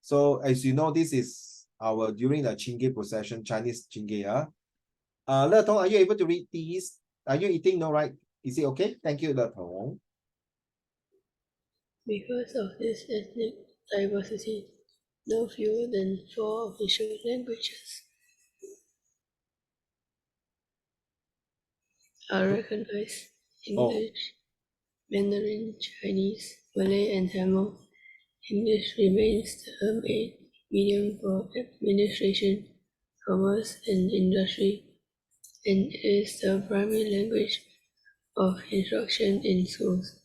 So as you know, this is our during the Chingay procession, Chinese Chingay. Le Tong, are you able to read these? Are you eating? No, right? Is it okay? Thank you, Le Tong. Because of this ethnic diversity, no fewer than 4 official languages are recognized: English, Mandarin, Chinese, Malay, and Tamil. English remains the main medium for administration, commerce, and industry, and is the primary language of instruction in schools.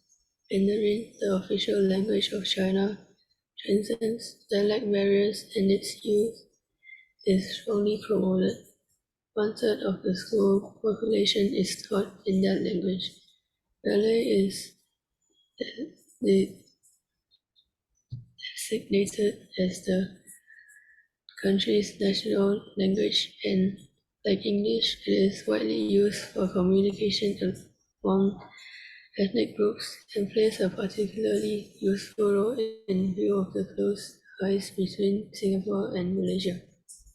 Mandarin, the official language of China, transcends dialect barriers, and its use is strongly promoted. 1/3 of the school population is taught in that language. Malay is designated as the country's national language, and like English, it is widely used for communication among ethnic groups and plays a particularly useful role in view of the close ties between Singapore and Malaysia.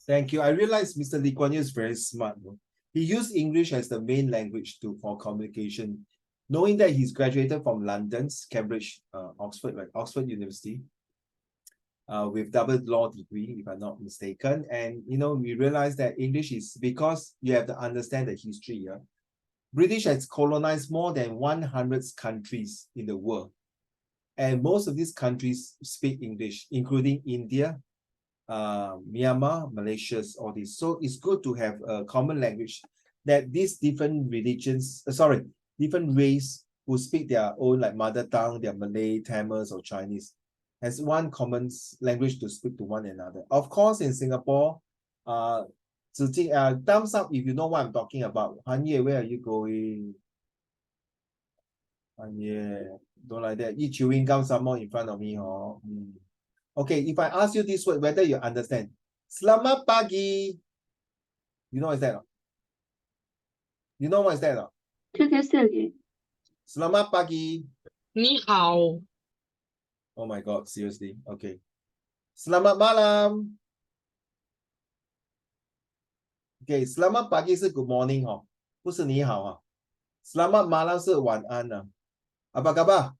Thank you. I realize Mr. Lee Kuan Yew is very smart. He used English as the main language for communication, knowing that he's graduated from London's Cambridge, Oxford University, with double law degree, if I'm not mistaken. And we realize that English is because you have to understand the history. British has colonized more than 100 countries in the world. And most of these countries speak English, including India, Myanmar, Malaysia, all this. So it's good to have a common language that these different religions, different race who speak their own like mother tongue, their Malay, Tamils, or Chinese, has one common language to speak to one another. Of course, in Singapore, thumbs up if you know what I'm talking about. Han Ye, where are you going? Han Ye, don't like that. Eat chewing gum some more in front of me. Okay, if I ask you this word, whether you understand. Selamat pagi. You know what is that? You know what is that? Can you say again? Selamat pagi. 你好 Oh my God, seriously. Okay. Selamat malam. Okay, selamat pagi 是 good morning 不是你好Selamat malam 是晚安Apa khabar?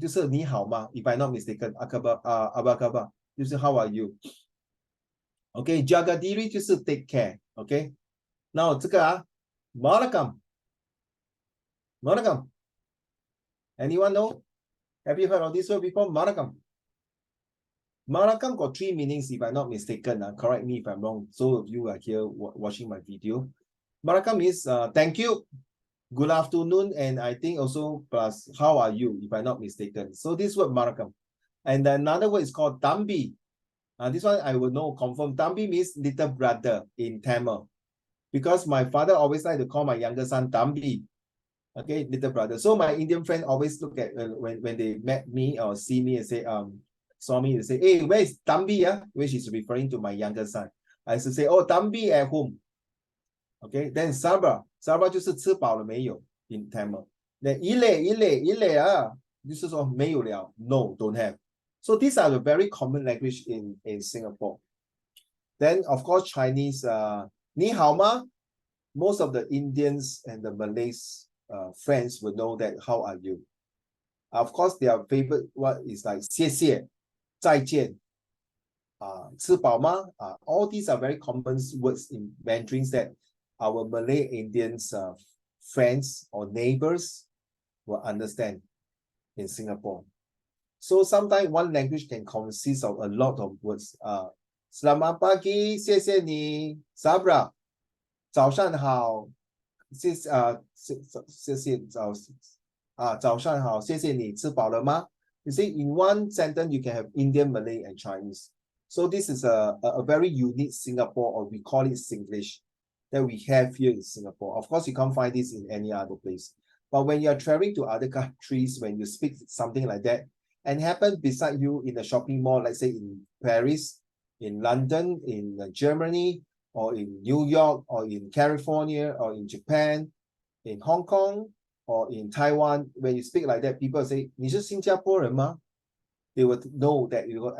就是你好吗 If I'm not mistaken. Apa khabar? 就是 how are you? Okay, jaga diri 就是 take care. Okay. Now 这个Marakam. Marakam. Anyone know? Have you heard of this word before? Marakam. Marakam got 3 meanings if I'm not mistaken. Correct me if I'm wrong. So of you are here watching my video. Marakam is thank you, good afternoon, and I think also plus how are you if I'm not mistaken. So this word Marakam. And another word is called Tambi. This one I will know confirm. Tambi means little brother in Tamil. Because my father always like to call my younger son Tambi. Okay, little brother. So my Indian friend always look at when they met me or see me and say saw me and say, hey, where is Tambi? Which is referring to my younger son. I used to say, oh, Tambi at home. Okay, then Sabra. Sabra 就是吃饱了没有 in Tamil. Then ile 就是说没有了 no, don't have. So these are the very common language in Singapore. Then of course Chinese, 你好吗? Most of the Indians and the Malays friends will know that how are you. Of course their favorite word is like 谢谢 再见 吃饱吗 all these are very common words in Mandarins that our Malay Indians friends or neighbors will understand in Singapore. So sometimes one language can consist of a lot of words. Selamat pagi, 谢谢你 Sabra 早上好 谢谢早上好 谢谢你吃饱了吗 You see, in one sentence you can have Indian, Malay, and Chinese. So this is a very unique Singapore, or we call it Singlish, that we have here in Singapore. Of course, you can't find this in any other place. But when you're traveling to other countries, when you speak something like that, and happen beside you in the shopping mall, let's say in Paris, in London, in Germany, or in New York, or in California, or in Japan, in Hong Kong, or in Taiwan, when you speak like that, people say, 你是新加坡人吗? They would know that you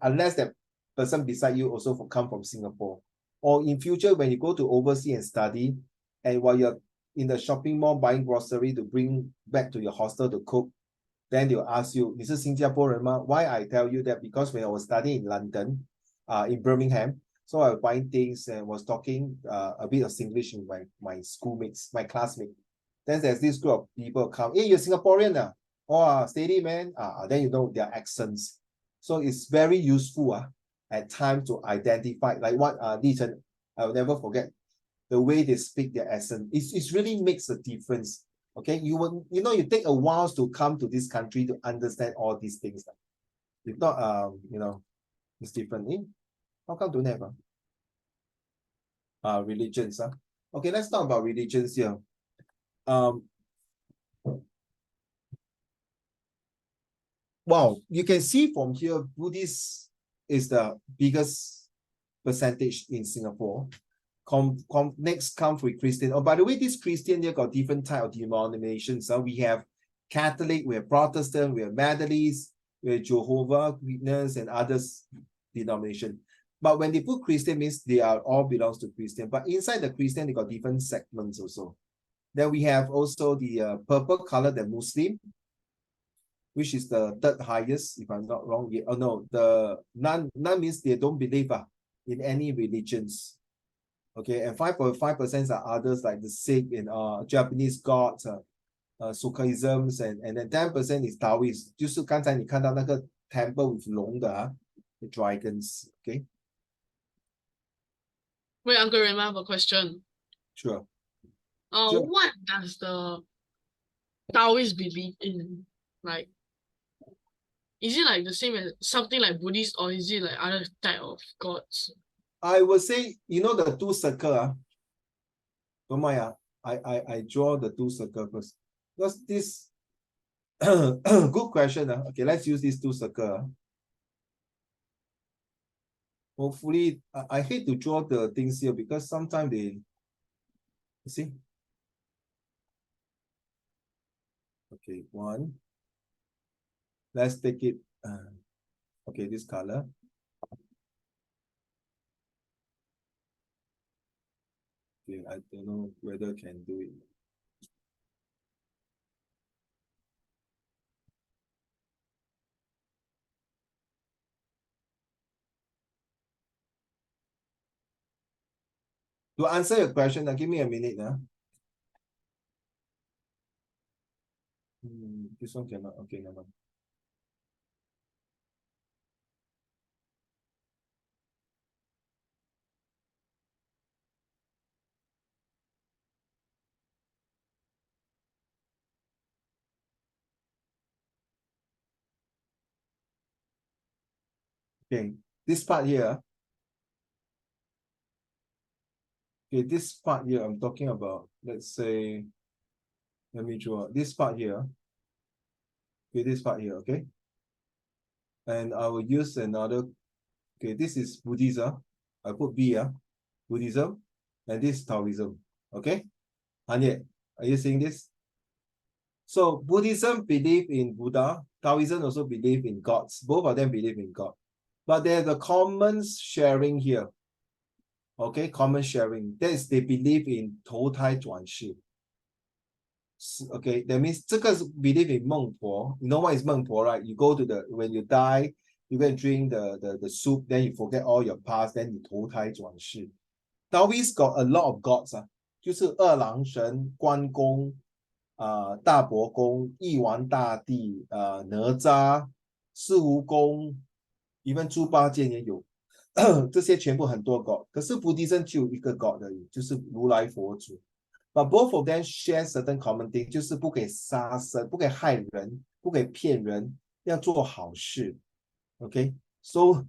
unless that person beside you also come from Singapore. Or in future, when you go to overseas and study, and while you're in the shopping mall buying grocery to bring back to your hostel to cook, then they'll ask you, 你是新加坡人吗? Why I tell you that? Because when I was studying in London, in Birmingham, so I was buying things and was talking a bit of Singlish with my schoolmates, my classmates. Then there's this group of people come, hey, you're Singaporean? Oh, steady, man. Then you know their accents. So it's very useful at times to identify, like what Li Chen, I will never forget, the way they speak their accent. It really makes a difference. Okay, you take a while to come to this country to understand all these things. If not, it's different. How come don't have religions? Okay, let's talk about religions here. Wow, you can see from here, Buddhist is the biggest percentage in Singapore. Next comes with Christian. Oh, by the way, this Christian here got different type of denominations. We have Catholic, we have Protestant, we have Methodist, we have Jehovah's Witness, and others denomination. But when they put Christian, means they are all belongs to Christian. But inside the Christian, they got different segments also. Then we have also the purple color, the Muslim, which is the third highest, if I'm not wrong. Oh no, the none means they don't believe in any religions. Okay, and 5.5% are others like the Sikh and Japanese gods, Sukhisms, and then 10% is Taoist. 就是刚才你看到那个 temple with 龙的the dragons. Okay. Wait, Uncle Raymond, I have a question. Sure. Sure. What does the Taoist believe in? Like, is it like the same as something like Buddhist, or is it like other type of gods? I would say, the two circle. Don't mind, I draw the two circle first. Because this good question. Okay, let's use these two circle. Hopefully, I hate to draw the things here because sometimes you see. Okay, one. Let's take it. Okay, this color. Okay, I don't know whether I can do it. To answer your question, give me a minute. This one cannot. Okay, never mind. Okay, this part here. Okay, this part here I'm talking about. Let's say, let me draw this part here. Okay, this part here, okay? And I will use another, okay, this is Buddhism. I put B, Buddhism, and this is Taoism, okay? Hanye, are you seeing this? So Buddhism believe in Buddha, Taoism also believe in gods. Both of them believe in God. But there's a common sharing here. Okay, common sharing. That is, they believe in 投胎转世. Okay, that means 这个是 believe in 孟婆. You know what is 孟婆, right? You go to when you die, you go and drink the soup, then you forget all your past, then 你投胎转世. Taoist got a lot of gods 就是二郎神、关公、大伯公、翼王大帝、哪吒、四蜈蚣 even 猪八戒也有。这些全部很多 god， 可是 Buddhism 只有一个 god 而已，就是如来佛祖。But both of them share certain common thing， 就是不可以杀生，不可以害人，不可以骗人，要做好事。OK， so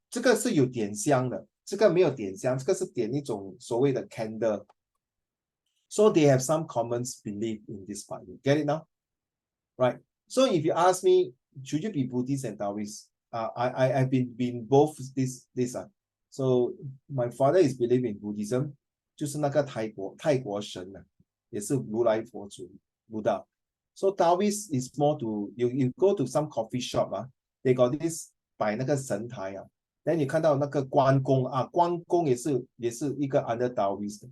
这个是有点香的，这个没有点香，这个是点一种所谓的 candle。So they have some common belief in this part. You get it now? Right. So if you ask me, should you be Buddhist and Taoist? I've been both this. So my father is believe in Buddhism， 就是那个泰国神啊，也是如来佛祖 Buddha。So Taoist is more to you go to some coffee shop 啊 ，they got this 摆那个神台啊，then 你看到那个关公啊，关公也是一个 under Taoist 的。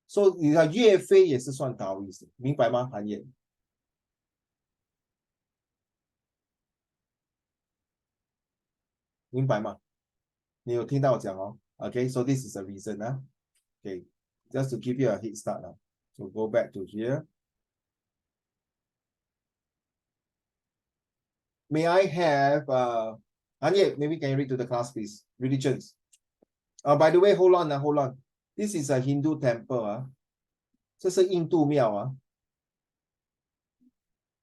So 你看岳飞也是算 Taoist， 明白吗？韩烨？明白吗？你有听到我讲哦 ？Okay, so this is the reason 啊。Okay, just to give you a head start 啊。So go back to here. May I have Anya, maybe can you read to the class, please? Religions. By the way, hold on. This is a Hindu temple 啊，这是印度庙啊。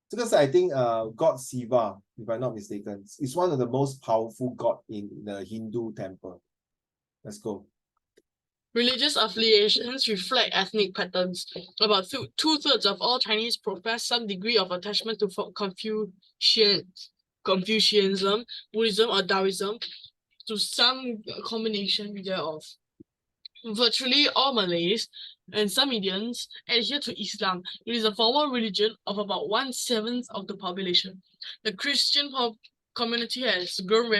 这个是 I think God Shiva, if I'm not mistaken, is one of the most powerful god in the Hindu temple. Let's go. Religious affiliations reflect ethnic patterns. About 2/3 of all Chinese profess some degree of attachment to Confucianism, Buddhism, or Taoism, to some combination thereof. Virtually all Malays and some Indians adhere to Islam. It is a formal religion of about 1/7 of the population. The Christian community has grown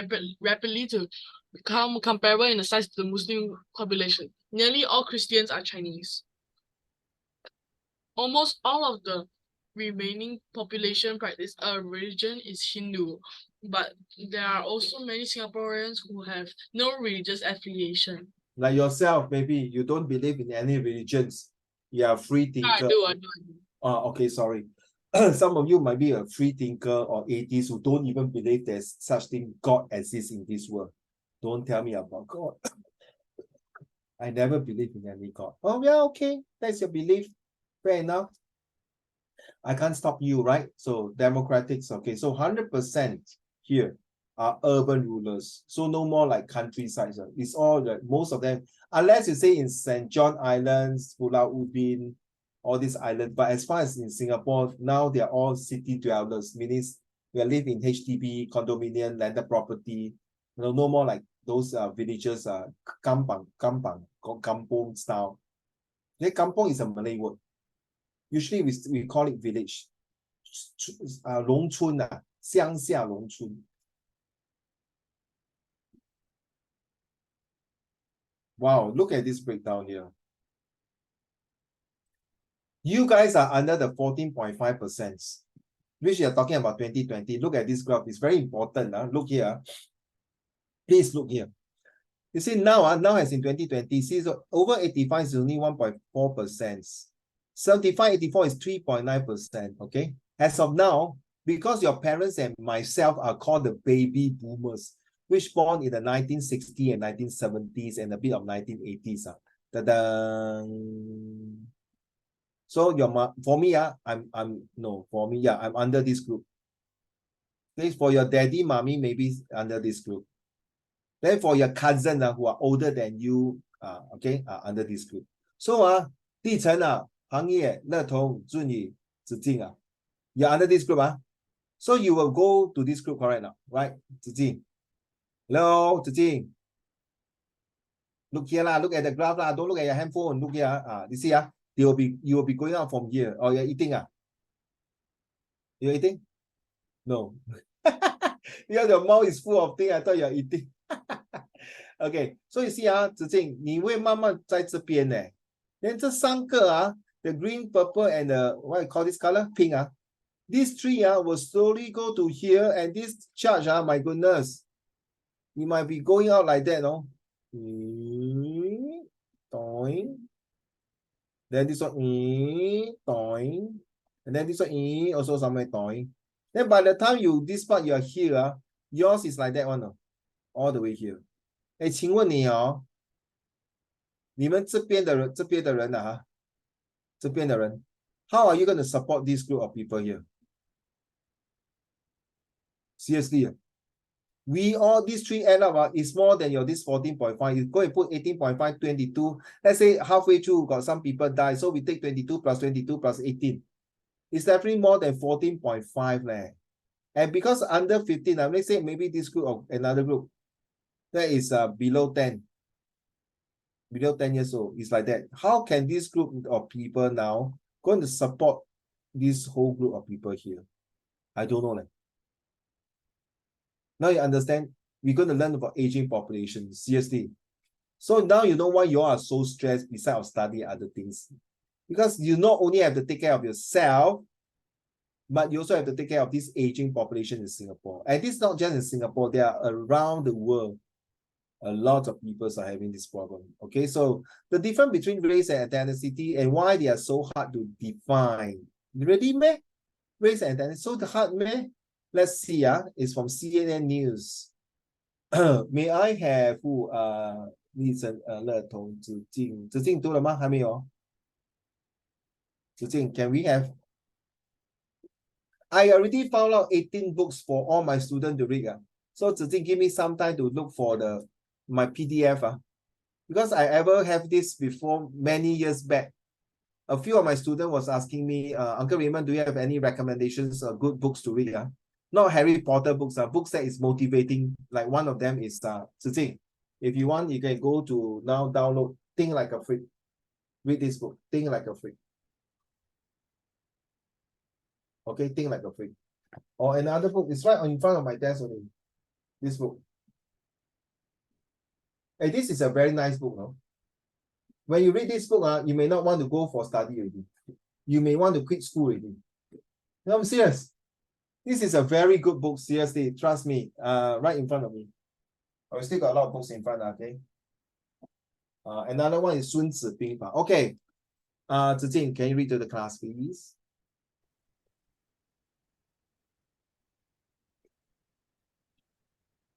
rapidly to become comparable in the size to the Muslim population. Nearly all Christians are Chinese. Almost all of the remaining population practice a religion is Hindu, but there are also many Singaporeans who have no religious affiliation. Like yourself, maybe you don't believe in any religions. You are a free thinker. I do. Okay, sorry. Some of you might be a free thinker or atheist who don't even believe there's such thing God exists in this world. Don't tell me about God. I never believe in any God. Oh yeah, okay, that's your belief. Fair enough. I can't stop you, right? So democratics, okay. So 100% here are urban rulers. So no more like countryside. It's all the most of them, unless you say in St. John Islands, Pulau Ubin, all these islands. But as far as in Singapore, now they're all city dwellers, meaning we live in HDB, condominium, landed property. No more like those villages, kampong style. The kampong is a Malay word. Usually we call it village. 农村啊，乡下农村。Wow, look at this breakdown here. You guys are under the 14.5%, which you are talking about 2020. Look at this graph. It's very important. Look here. Please look here. You see now, now as in 2020, see, so over 85 is only 1.4%. 75, 84 is 3.9%. Okay. As of now, because your parents and myself are called the baby boomers, which born in the 1960s and 1970s and a bit of 1980s. So for me, I'm under this group. Okay, for your daddy, mommy, maybe under this group. Then for your cousin who are older than you, under this group. So 地层行业乐童俊宇子敬you're under this group so you will go to this group correct now, right? 子敬 hello 子敬 look here look at the graph don't look at your handphone, look here you see you will be going out from here. Or you're eating you're eating? No. Because your mouth is full of things, I thought you're eating. Okay, so you see 子敬你会慢慢在这边呢 then 这三个the green, purple, and the what you call this color? Pink. These three will slowly go to here, and this charge, my goodness, you might be going out like that, no? Then this one, and then this one, also somewhere, then by the time this part you are here, yours is like that one, all the way here. 请问你你们这边的人这边的人 how are you going to support this group of people here? Seriously, we all these three end up is more than your this 14.5. You go and put 18.5, 22. Let's say halfway through got some people die, so we take 22 plus 22 plus 18. It's definitely more than 14.5. And because under 15, let's say maybe this group or another group that is below 10 years old, it's like that. How can this group of people now going to support this whole group of people here? I don't know. Now you understand, we're going to learn about aging population, seriously. So now you know why you are so stressed besides studying other things. Because you not only have to take care of yourself, but you also have to take care of this aging population in Singapore. And this is not just in Singapore, they are around the world. A lot of people are having this problem. Okay, so the difference between race and ethnicity and why they are so hard to define. Really, meh? Race and ethnicity, so hard, meh? Let's see, it's from CNN News. May I have who, 立正乐童子敬子敬读了吗？还没有。子敬 can we have? I already found out 18 books for all my students to read. So Zhi Jing, give me some time to look for my PDF. Because I ever have this before many years back. A few of my students was asking me, Uncle Raymond, do you have any recommendations of good books to read? Not Harry Potter books, books that is motivating. Like one of them is Zhi Jing. If you want, you can go to now download Think Like a Freak. Read this book, Think Like a Freak. Okay, Think Like a Freak. Or another book, it's right in front of my desk only. This book. Hey, this is a very nice book, no? When you read this book, you may not want to go for study already. You may want to quit school already. No, I'm serious. This is a very good book, seriously. Trust me. Right in front of me. I still got a lot of books in front, okay? Another one is Sun Tzu Bing Fa. Okay. Zhi Jing, can you read to the class, please?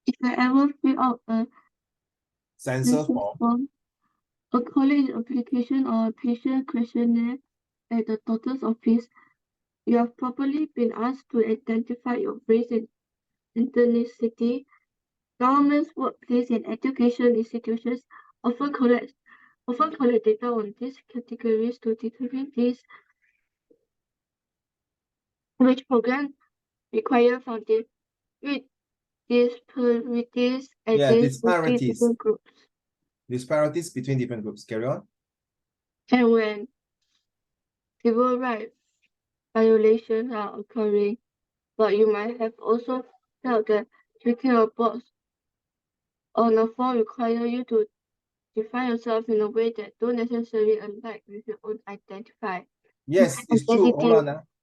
If I ever fill out a Census form. a college application or a patient questionnaire at the doctor's office, you have probably been asked to identify your race and ethnicity. Governments, workplace, and education institutions often collect data on these categories to determine which programs require funding, with disparities exist between different groups. Disparities between different groups. Carry on. And when civil rights violations are occurring, but you might have also felt that checking a box on a form require you to define yourself in a way that don't necessarily align with your own identify. Yes, it's true.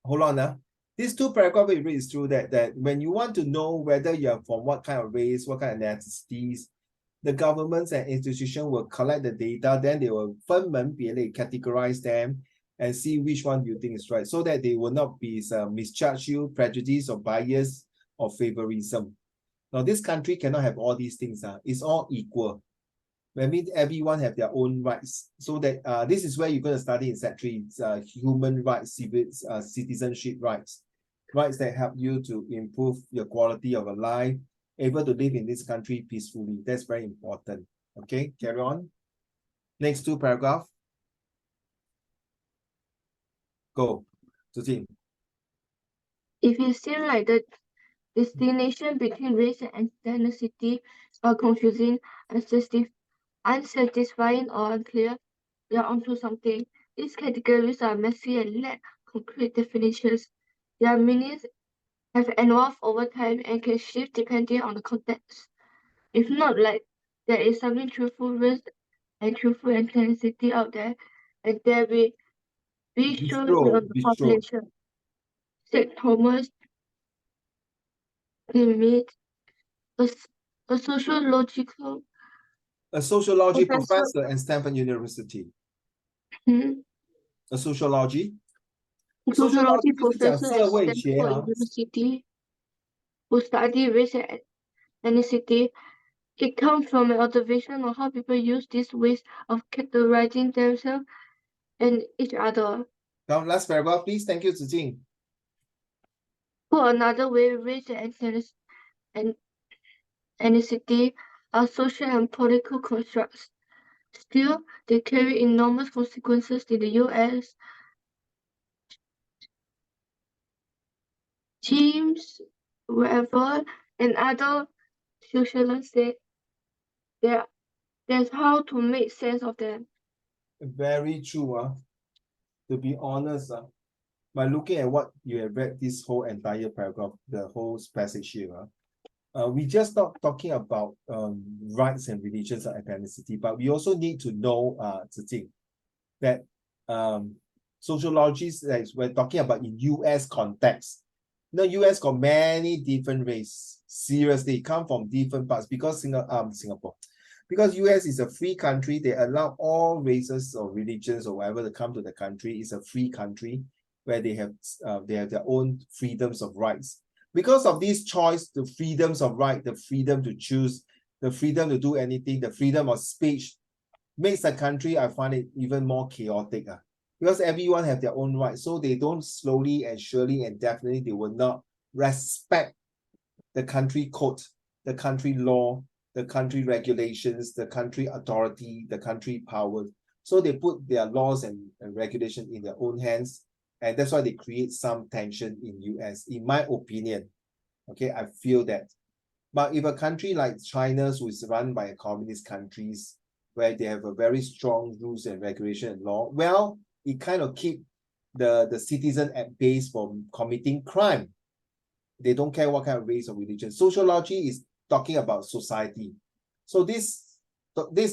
Hold on. These two paragraphs we read is true that when you want to know whether you're from what kind of race, what kind of ethnicities, the governments and institutions will collect the data, then they will 分门别类 categorize them and see which one you think is right, so that they will not be misjudge you, prejudice or bias or favorism. Now, this country cannot have all these things. It's all equal. That means everyone have their own rights. So that this is where you're going to study in Sec3, human rights, citizenship rights. Rights that help you to improve your quality of life, able to live in this country peacefully. That's very important. Okay, carry on. Next two paragraph. Go, Zhi Jing. If it seems like the distinction between race and ethnicity are confusing, unsatisfying, or unclear, you're onto something. These categories are messy and lack concrete definitions. Their meanings have evolved over time and can shift depending on the context. If not, like there is something truthful race and truthful ethnicity out there, and there will be shown on the population. Said Thomas Limit, a sociological professor at Stanford University. A sociology professor 就是讲 at 社会学 Stanford University who study race and ethnicity. It comes from an observation of how people use these ways of categorizing themselves and each other. Now, last paragraph, please. Thank you, Zhi Jing. For another way, race and ethnicity are social and political constructs. Still, they carry enormous consequences in the US. Teams wherever, and other socialists say there's how to make sense of them. Very true. To be honest, by looking at what you have read this whole entire paragraph, the whole passage here, we just not talking about rights and religions and ethnicity, but we also need to know, Zijing, that sociologists, like we're talking about in US context. US got many different races. Seriously, come from different parts because Singapore. Because US is a free country, they allow all races or religions or whatever to come to the country. It's a free country where they have their own freedoms of rights. Because of this choice, the freedoms of right, the freedom to choose, the freedom to do anything, the freedom of speech, makes the country, I find it even more chaotic. Because everyone have their own rights. So they don't slowly and surely and definitely they will not respect the country code, the country law, the country regulations, the country authority, the country power. So they put their laws and regulation in their own hands. And that's why they create some tension in US, in my opinion. Okay, I feel that. But if a country like China, who is run by communist countries, where they have a very strong rules and regulation and law, well, it kind of keep the citizen at base from committing crime. They don't care what kind of race or religion. Sociology is talking about society. So this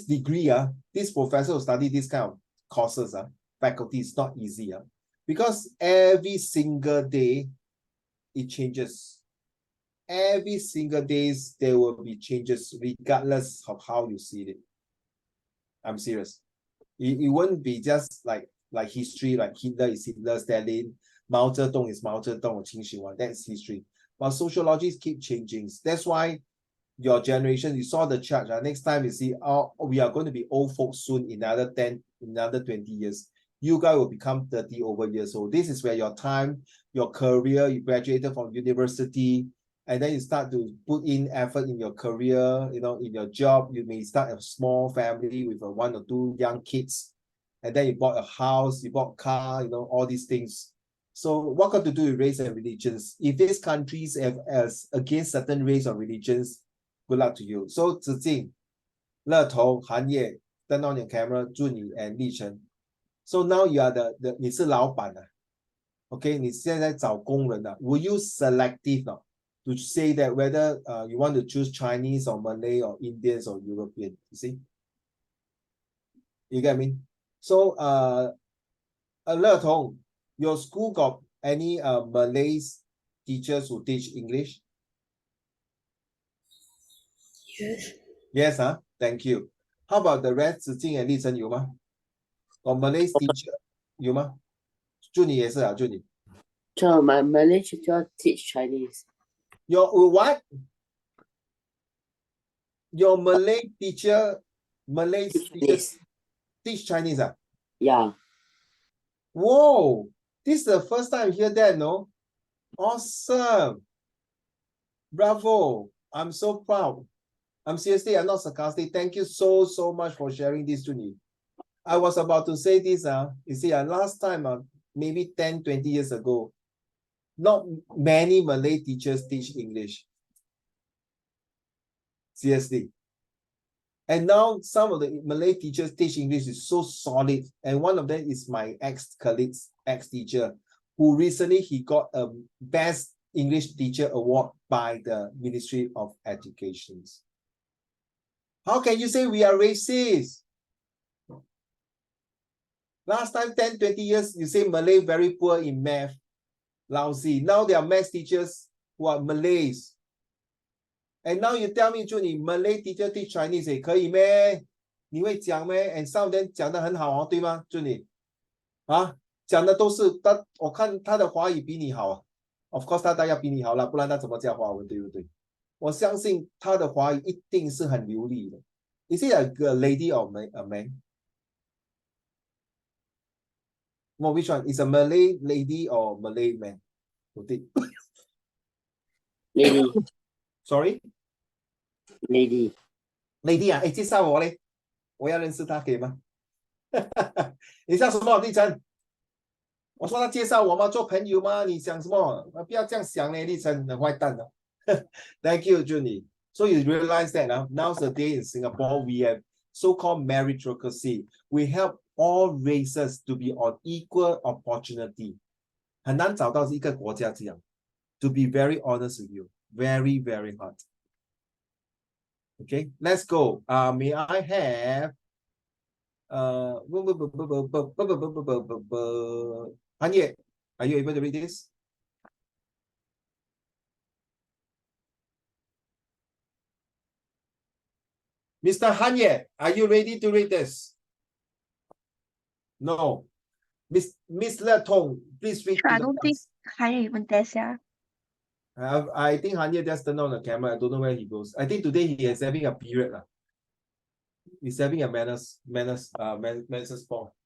degree, this professor who study this kind of courses, faculty is not easy. Because every single day it changes. Every single day there will be changes regardless of how you see it. I'm serious. It won't be just like history, like Hitler is Hitler, Stalin, Mao Zedong is Mao Zedong, or Qin Shi Huang. That's history. But sociologies keep changing. That's why your generation, you saw the chart. Next time you see, we are going to be old folks soon in another 20 years. You guys will become 30 over years old. This is where your time, your career, you graduated from university, and then you start to put in effort in your career, in your job. You may start a small family with 1 or 2 young kids, and then you bought a house, you bought a car, all these things. So what got to do with race and religions? If these countries have as against certain race or religions, good luck to you. So Zijing, Le Tou, Han Ye, turn on your camera, Zunyi and Li Chen. So now you are 你是老板okay, 你现在找工人will you selective to say that whether you want to choose Chinese or Malay or Indians or European, you see? You get me? So Le Tou, your school got any Malay teachers who teach English? Yes. Yes, thank you. How about the rest? Zijing and Li Chen 有吗？ Or Malay teacher 有吗？ Juni 也是Juni. So my Malay teacher teach Chinese. Your what? Your Malay teacher, teach Chinese Yeah. Whoa, this is the first time I hear that, no? Awesome. Bravo. I'm so proud. I'm not sarcastic. Thank you so much for sharing this to me. I was about to say this, you see, last time, maybe 10, 20 years ago, not many Malay teachers teach English. Seriously. And now some of the Malay teachers teach English is so solid. And one of them is my ex-colleague's ex-teacher, who recently he got a Best English Teacher Award by the Ministry of Education. How can you say we are racist? Last time, 10, 20 years, you say Malay very poor in math, lousy. Now there are math teachers who are Malays. And now you tell me, Juni, Malay teacher teach Chinese, 可以咩？你会讲咩？ And some of them 讲得很好对吗，Juni？讲的都是我看他的华语比你好Of course 他当然要比你好了，不然他怎么教华文，对不对？我相信他的华语一定是很流利的。Is he a lady or a man? Well, which one? Is a Malay lady or Malay man? Lady. Sorry? Lady. Lady 介绍我嘞，我要认识他可以吗？你叫什么，立成？我说他介绍我吗？做朋友吗？你想什么？不要这样想嘞，立成，很坏蛋的。Thank you, Junie. So you realize that nowadays in Singapore, we have so-called meritocracy. We help all races to be on equal opportunity. 很难找到一个国家这样。To be very honest with you, very, very hard. Okay, let's go. May I have Hanye, are you able to read this? Mr. Hanye, are you ready to read this? No. Miss Le Tong, please read. I don't think Hanye even test, yeah. I think Hanye just turned on the camera. I don't know where he goes. I think today he is having a period. He's having a menses fall.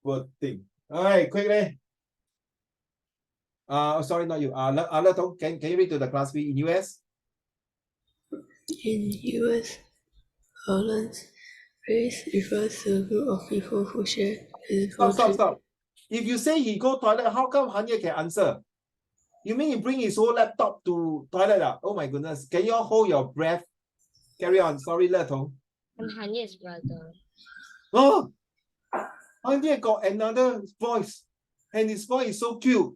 Good thing. All right, quickly. Sorry, not you. Le Tong, can you read to the class B in US? In US parlance, race refers to a group of people who share physical Stop. If you say he go toilet, how come Hanye can answer? You mean he bring his whole laptop to toilet? Oh my goodness. Can you all hold your breath? Carry on. Sorry, Le Tong. I'm Hanye's brother. Oh, Hanye got another voice. And his voice is so cute.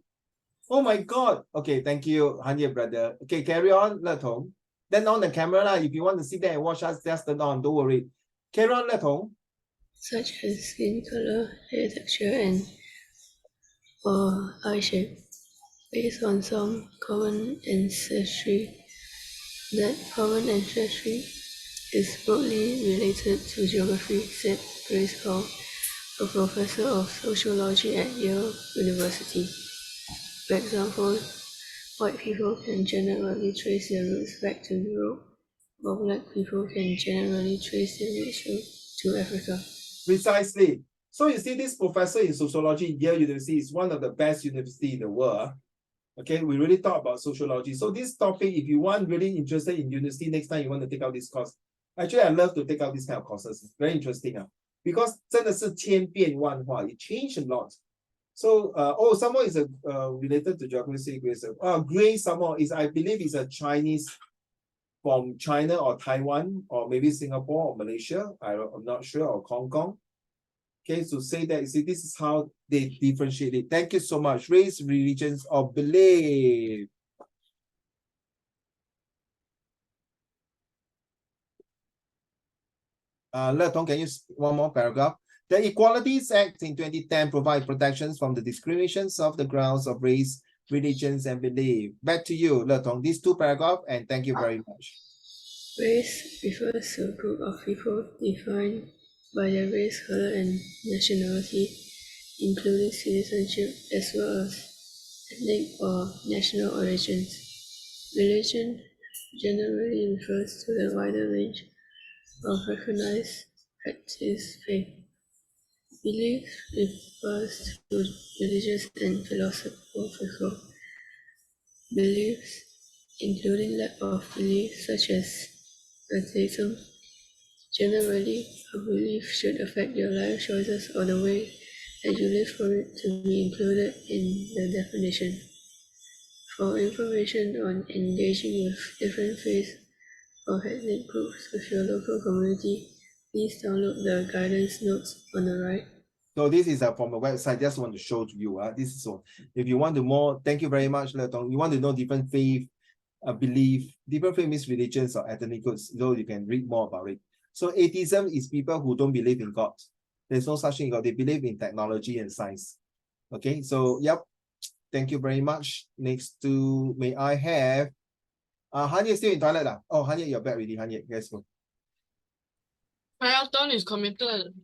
Oh my God. Okay, thank you, Hanye brother. Okay, carry on, Le Tong. Then on the camera, if you want to sit there and watch us, just turn on. Don't worry. Carry on, Le Tong. such as skin color, hair texture, and or eye shape, based on some common ancestry. That common ancestry is broadly related to geography, said Grace Hall, a professor of sociology at Yale University. For example, white people can generally trace their roots back to Europe, while black people can generally trace their roots to Africa. Precisely. So you see, this professor in sociology in Yale University is one of the best universities in the world. Okay, we really talk about sociology. So this topic, if you want really interested in university, next time you want to take out this course. Actually, I love to take out this kind of courses. Very interesting. Because 真的是千变万化, it changed a lot. So, someone is related to geography. Grace, someone is, I believe, is a Chinese from China or Taiwan or maybe Singapore or Malaysia. I'm not sure, or Hong Kong. Okay, so say that, you see, this is how they differentiate it. Thank you so much. Race, religions, or belief. Le Tong, can you one more paragraph? The Equalities Act in 2010 provides protections from the discriminations of the grounds of race, religions, and belief. Back to you, Le Tong. These two paragraphs, and thank you very much. Race refers to a group of people defined by their race, color, and nationality, including citizenship as well as ethnic or national origins. Religion generally refers to the wider range of recognized practiced faith. Belief refers to religious and philosophical beliefs, including lack of belief such as atheism. Generally, a belief should affect your life choices or the way that you live for it to be included in the definition. For information on engaging with different faiths or ethnic groups with your local community, please download the guidance notes on the right. So this is from a website. Just want to show to you. This is one. If you want to more, thank you very much, Le Tong. You want to know different faith, belief, different faith means religions or ethnic groups, so you can read more about it. So atheism is people who don't believe in God. There's no such thing. They believe in technology and science. Okay, so yep. Thank you very much. Next to, may I have Hanye still in toilet? Oh, Hanye, you're back already. Hanye, let's go. Triathlon is committed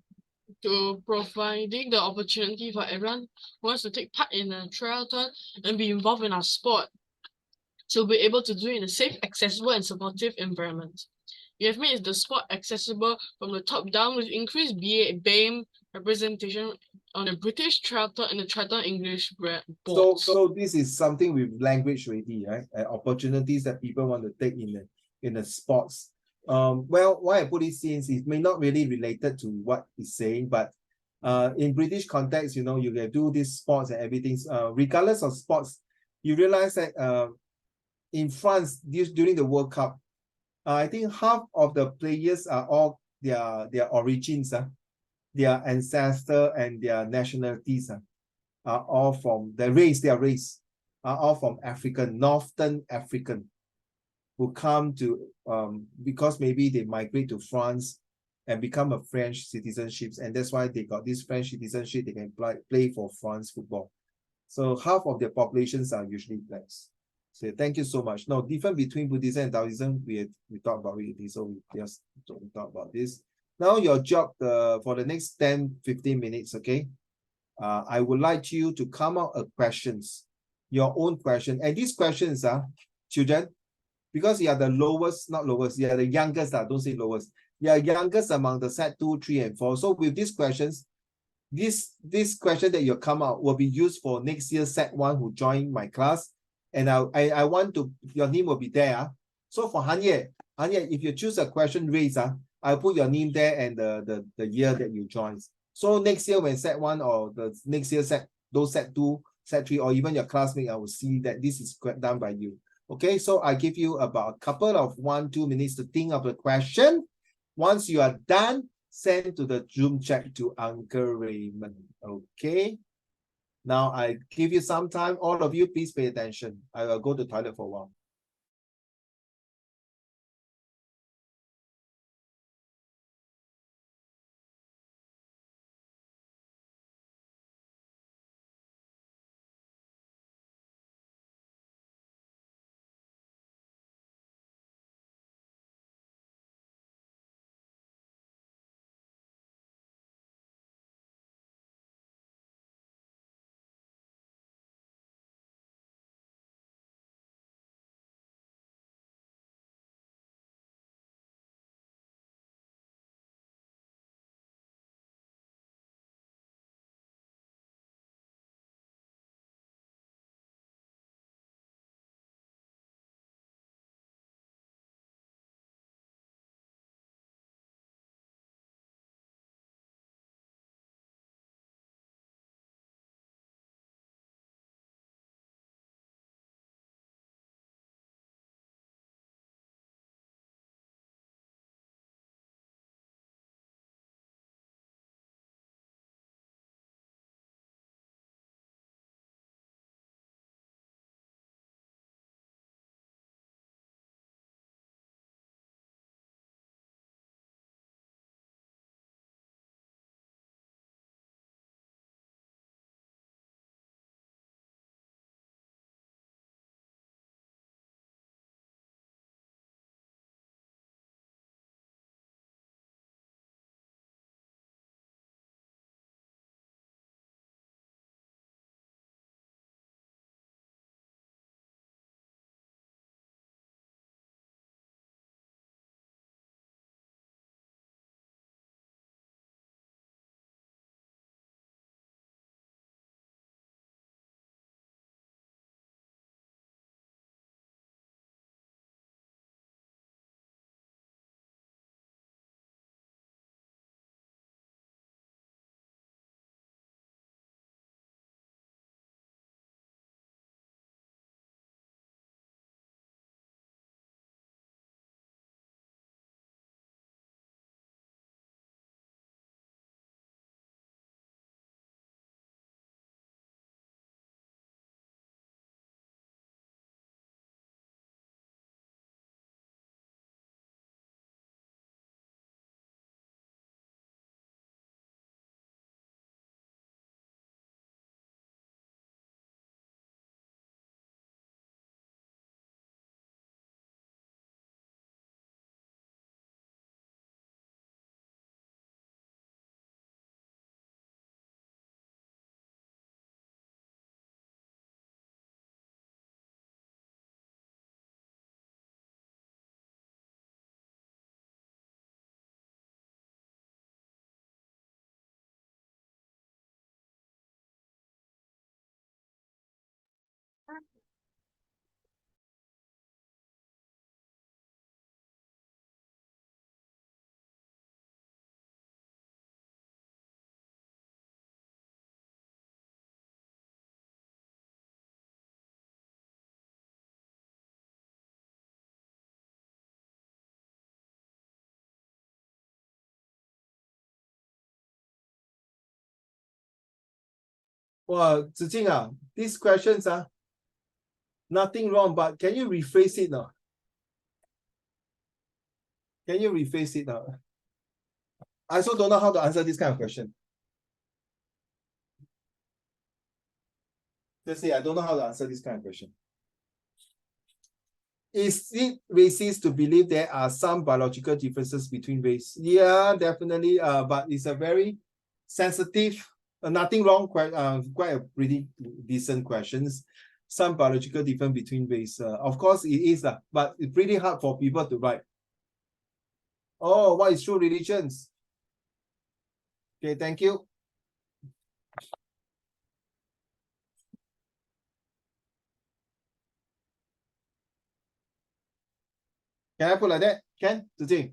to providing the opportunity for everyone who wants to take part in a triathlon and be involved in our sport to be able to do it in a safe, accessible, and supportive environment. We have made the sport accessible from the top down with increased BAME representation on the British triathlon and the triathlon English board. So this is something with language already, right? Opportunities that people want to take in the sports. Well, why I put it since it may not really related to what he's saying, but in British context, you can do these sports and everything. Regardless of sports, you realize that in France during the World Cup, I think half of the players are all their origins, their ancestor and their nationalities are all from their race are all from Northern African, who come to because maybe they migrate to France and become a French citizenships, and that's why they got this French citizenship. They can play for France football. So half of their populations are usually blacks. So thank you so much. Now, difference between Buddhism and Taoism, we talked about it, so we just don't talk about this. Now your job for the next 10-15 minutes, okay? I would like you to come out with questions, your own question. And these questions are, children, because you are the lowest, not lowest, you are the youngest, don't say lowest. You are youngest among the set 2, 3, and 4. So with these questions, this question that you come out will be used for next year set 1 who join my class. And I want to, your name will be there. So for Hanye, if you choose a question raised, I'll put your name there and the year that you joined. So next year when set 1 or the next year set 2, set 3, or even your classmate, I will see that this is done by you. Okay, so I give you about a couple of 1-2 minutes to think of the question. Once you are done, send to the Zoom chat to Uncle Raymond. Okay. Now I give you some time. All of you, please pay attention. I will go to the toilet for a while. Well, Zijing, these questions are nothing wrong, but can you rephrase it now? Can you rephrase it now? I also don't know how to answer this kind of question. Just say I don't know how to answer this kind of question. Is it racist to believe there are some biological differences between race? Yeah, definitely. But it's a very sensitive, nothing wrong, quite a pretty decent questions. Some biological difference between race. Of course it is, but it's pretty hard for people to write. Oh, what is true religions? Okay, thank you. Can I put like that? Can? Zijing?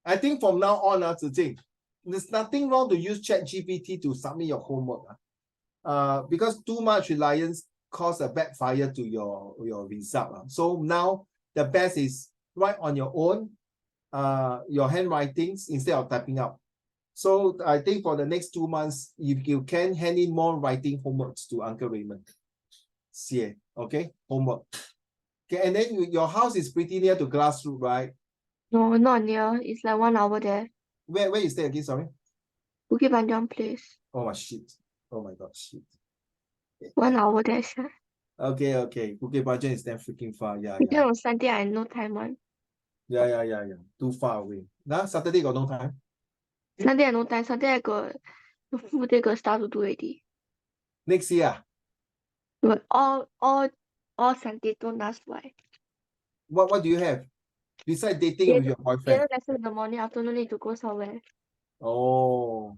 I think from now on, Zijing, there's nothing wrong to use ChatGPT to submit your homework. Because too much reliance cause a backfire to your result. So now the best is write on your own, your handwritings instead of typing out. So I think for the next 2 months, if you can hand in more writing homeworks to Uncle Raymond. See, okay, homework. Okay, and then your house is pretty near to Glassroot, right? No, not near. It's like 1 hour there. Where is that again? Sorry. Bukit Panjang place. Oh my shit. Oh my god, shit. 1 hour there, sir. Okay. Bukit Panjang is damn freaking far. Yeah. Then on Sunday I no time one. Yeah. Too far away. Now Saturday got no time. Sunday I no time. Sunday I got the full day got stuff to do already. Next year. But all Sunday don't ask why. What do you have? Besides dating with your The boyfriend. other lesson in the morning, afternoon need to go somewhere. Oh,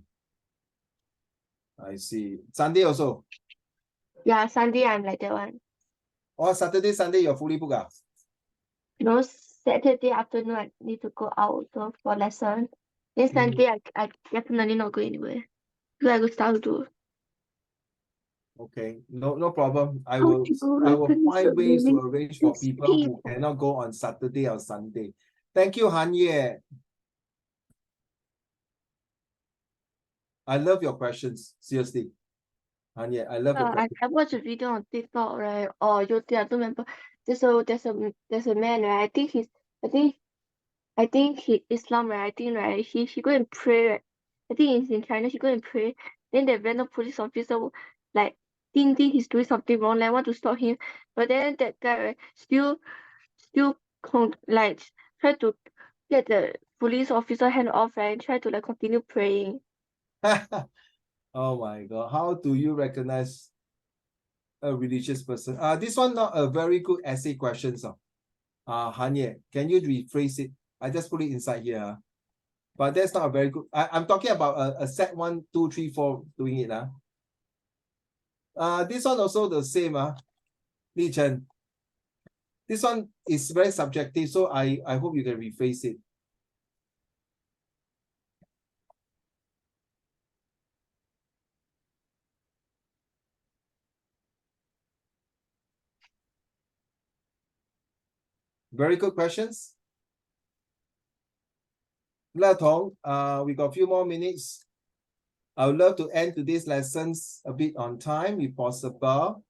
I see. Sunday also. Yeah, Sunday I'm like that one. Or Saturday, Sunday you're fully booked. You know, Saturday afternoon I need to go out also for lesson. Then Sunday I definitely not go anywhere. Because I got stuff to do. Okay, no problem. I How will to go find ways to living arrange for these people who people. cannot go on Saturday or Sunday. Thank you, Han Ye. I love your questions. Seriously. Han Ye, I love your questions. I watched a video on TikTok, right? Or YouTube, I don't remember. There's a man, right? I think he Islam, right? I think right. He go and pray, right? I think it's in China. He go and pray. Then the random police officer like think he's doing something wrong, like want to stop him. But then that guy right, still like try to get the police officer hand off, right? And try to like continue praying. Oh my God. How do you recognize a religious person? This one not a very good essay question. Han Ye, can you rephrase it? I just put it inside here. But that's not a very good. I'm talking about a set 1, 2, 3, 4 doing it. This one also the same. Li Chen. This one is very subjective, so I hope you can rephrase it. Very good questions. Le Tong, we got a few more minutes. I would love to end today's lessons a bit on time, if possible.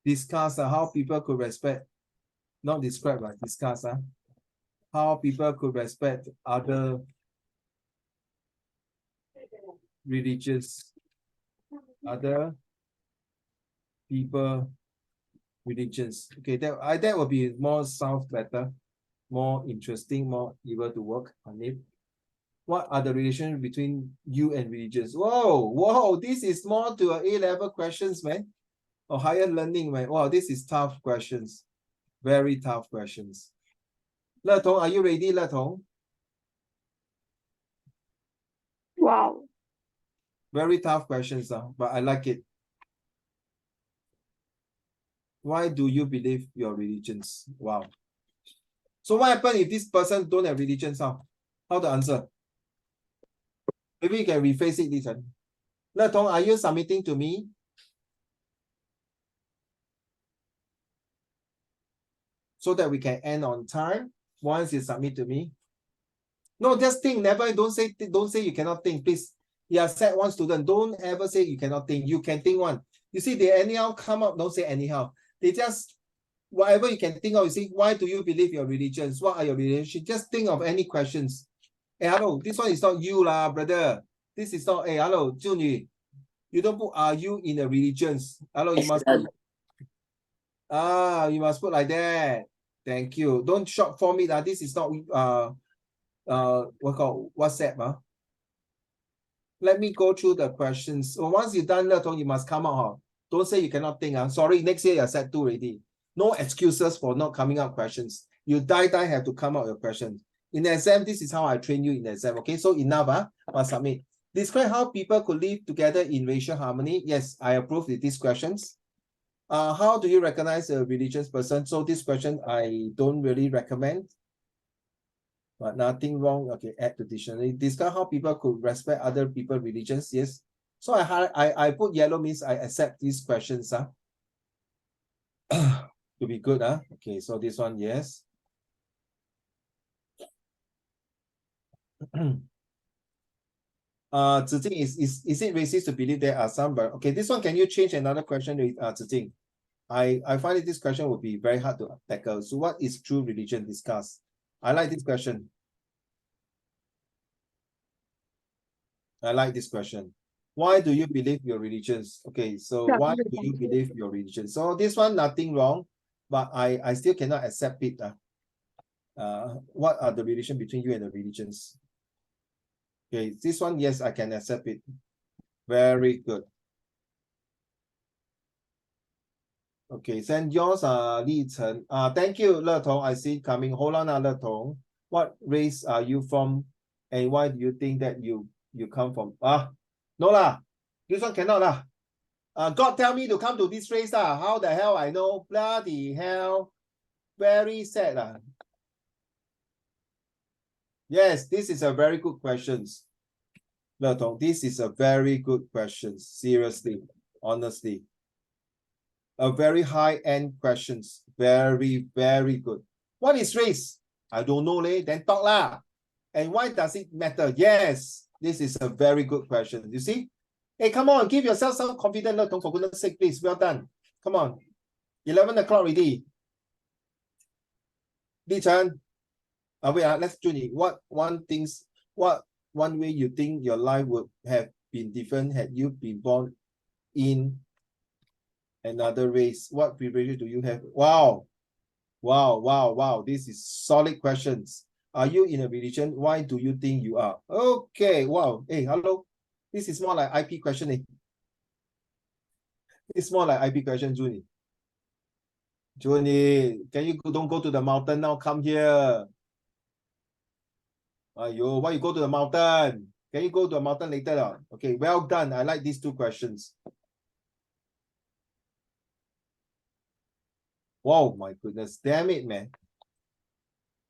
Discuss how people could respect, not describe, like discuss how people could respect other religious, other people, religions. Okay, that will be more sounds better, more interesting, more able to work on it. What are the relations between you and religions? Whoa, this is more to A-level questions, man. Or higher learning, man. Wow, this is tough questions. Very tough questions. Le Tong, are you ready, Le Tong? Wow. Very tough questions, but I like it. Why do you believe your religions? Wow. So what happens if this person don't have religions? How to answer? Maybe you can rephrase it, listen. Le Tong, are you submitting to me? So that we can end on time once you submit to me. No, just think. Never, don't say you cannot think, please. You are Sec1 student. Don't ever say you cannot think. You can think one. You see, they anyhow come up, don't say anyhow. They just, whatever you can think of, you see, why do you believe your religions? What are your religions? Just think of any questions. Hey, hello, this one is not you lah, brother. This is not, hey, hello, Junyu. You don't put are you in the religions. Hello, you must put, you must put like that. Thank you. Don't short form it. This is not what called WhatsApp. Let me go through the questions. So once you're done, you must come out. Don't say you cannot think. Sorry, next year you're Sec2 already. No excuses for not coming up questions. You die have to come out your questions. In the exam, this is how I train you in the exam. Okay, so enough. I'll submit. Describe how people could live together in racial harmony. Yes, I approve with these questions. How do you recognize a religious person? So this question I don't really recommend. But nothing wrong. Okay, add to dictionary. Discuss how people could respect other people's religions. Yes. So I put yellow means I accept these questions. To be good. Okay, so this one, yes. Zijing, is it racist to believe there are some, but okay, this one, can you change another question with Zijing? I find that this question would be very hard to tackle. So what is true religion? Discuss. I like this question. I like this question. Why do you believe your religions? Okay, so why do you believe your religion? So this one, nothing wrong, but I still cannot accept it. What are the relation between you and the religions? Okay, this one, yes, I can accept it. Very good. Okay, send yours, Li Chen. Thank you, Le Tong. I see it coming. Hold on, Le Tong. What race are you from, and why do you think that you come from? No lah. This one cannot lah. God tell me to come to this race lah. How the hell I know? Bloody hell. Very sad lah. Yes, this is a very good question. Le Tong, this is a very good question. Seriously, honestly. A very high-end questions. Very, very good. What is race? I don't know, leh. Then talk lah. And why does it matter? Yes, this is a very good question. You see? Hey, come on, give yourself some confidence, Le Tong, for goodness sake, please. Well done. Come on. 11 o'clock already. Li Chen. Wait, let's join it. What one way you think your life would have been different had you been born in another race? What privilege do you have? Wow. Wow, wow, wow. This is solid questions. Are you in a religion? Why do you think you are? Okay, wow. Hey, hello. This is more like IP question. It's more like IP question, Junie. Junie, can you don't go to the mountain now? Come here. Ayo, why you go to the mountain? Can you go to the mountain later? Okay, well done. I like these two questions. Wow, my goodness, damn it, man.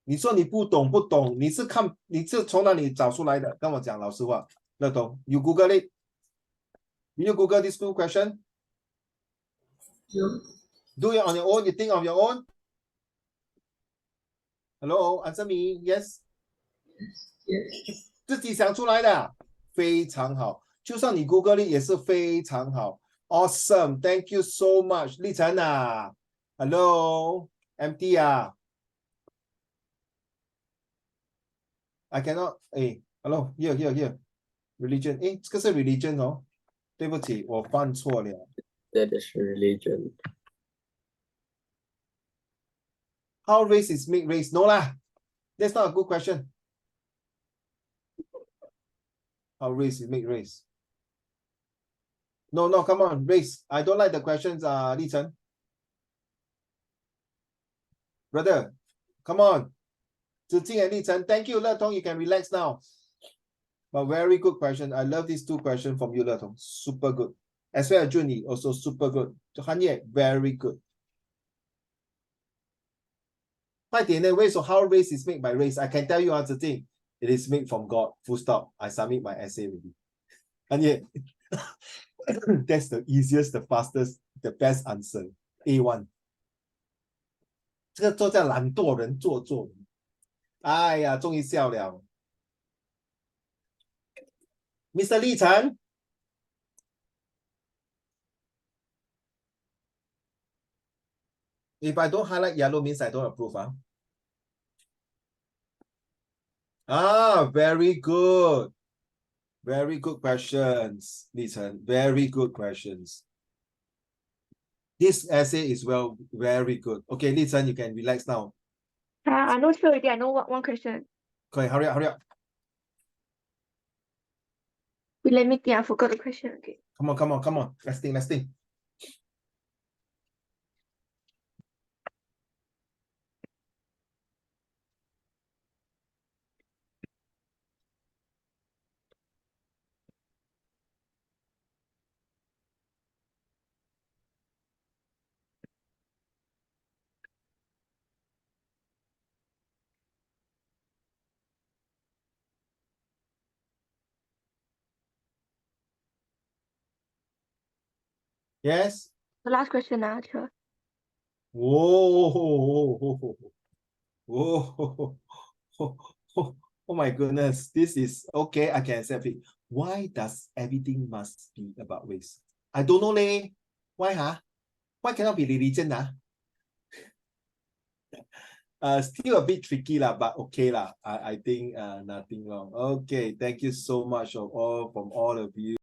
你说你不懂，你是从哪里找出来的？跟我讲老实话，乐懂。You Google it? Did you Google this two question? No. Do it on your own. You think of your own? Hello, answer me. Yes. Yes. 自己想出来的，非常好。就算你 Google it 也是非常好。Awesome, thank you so much. 立成啊 ，Hello, MT 啊。I cannot. Hello, here. Religion. 这个是 religion 哦。对不起，我犯错了。That is religion. How race is make race? No lah. That's not a good question. How race is make race? No, come on, race. I don't like the questions, Li Chen. Brother, come on. Zijing and Li Chen, thank you, Le Tong. You can relax now. But very good question. I love these two questions from you, Le Tong. Super good. As well as Junyi, also super good. Han Ye, very good. 快点呢，为什么 how race is made by race? I can tell you, Zijing. It is made from God. Full stop. I submit my essay already. And yet, that's the easiest, the fastest, the best answer. A1. 这个做叫懒惰人做作。哎呀，终于笑了。Mr. 立成 If I don't highlight yellow means I don't approve. Very good. Very good questions, Listen. Very good questions. This essay is very good. Okay, Listen, you can relax now. I know sure already. I know one question. Okay, hurry up. Wait, let me think. I forgot the question. Okay. Come on. Let's think. Yes? The last question now, sure. Whoa. Oh my goodness. This is okay. I can accept it. Why does everything must be about race? I don't know, leh. Why, huh? Why cannot be religion, huh? Still a bit tricky, lah, but okay, lah. I think nothing wrong. Okay, thank you so much from all of you.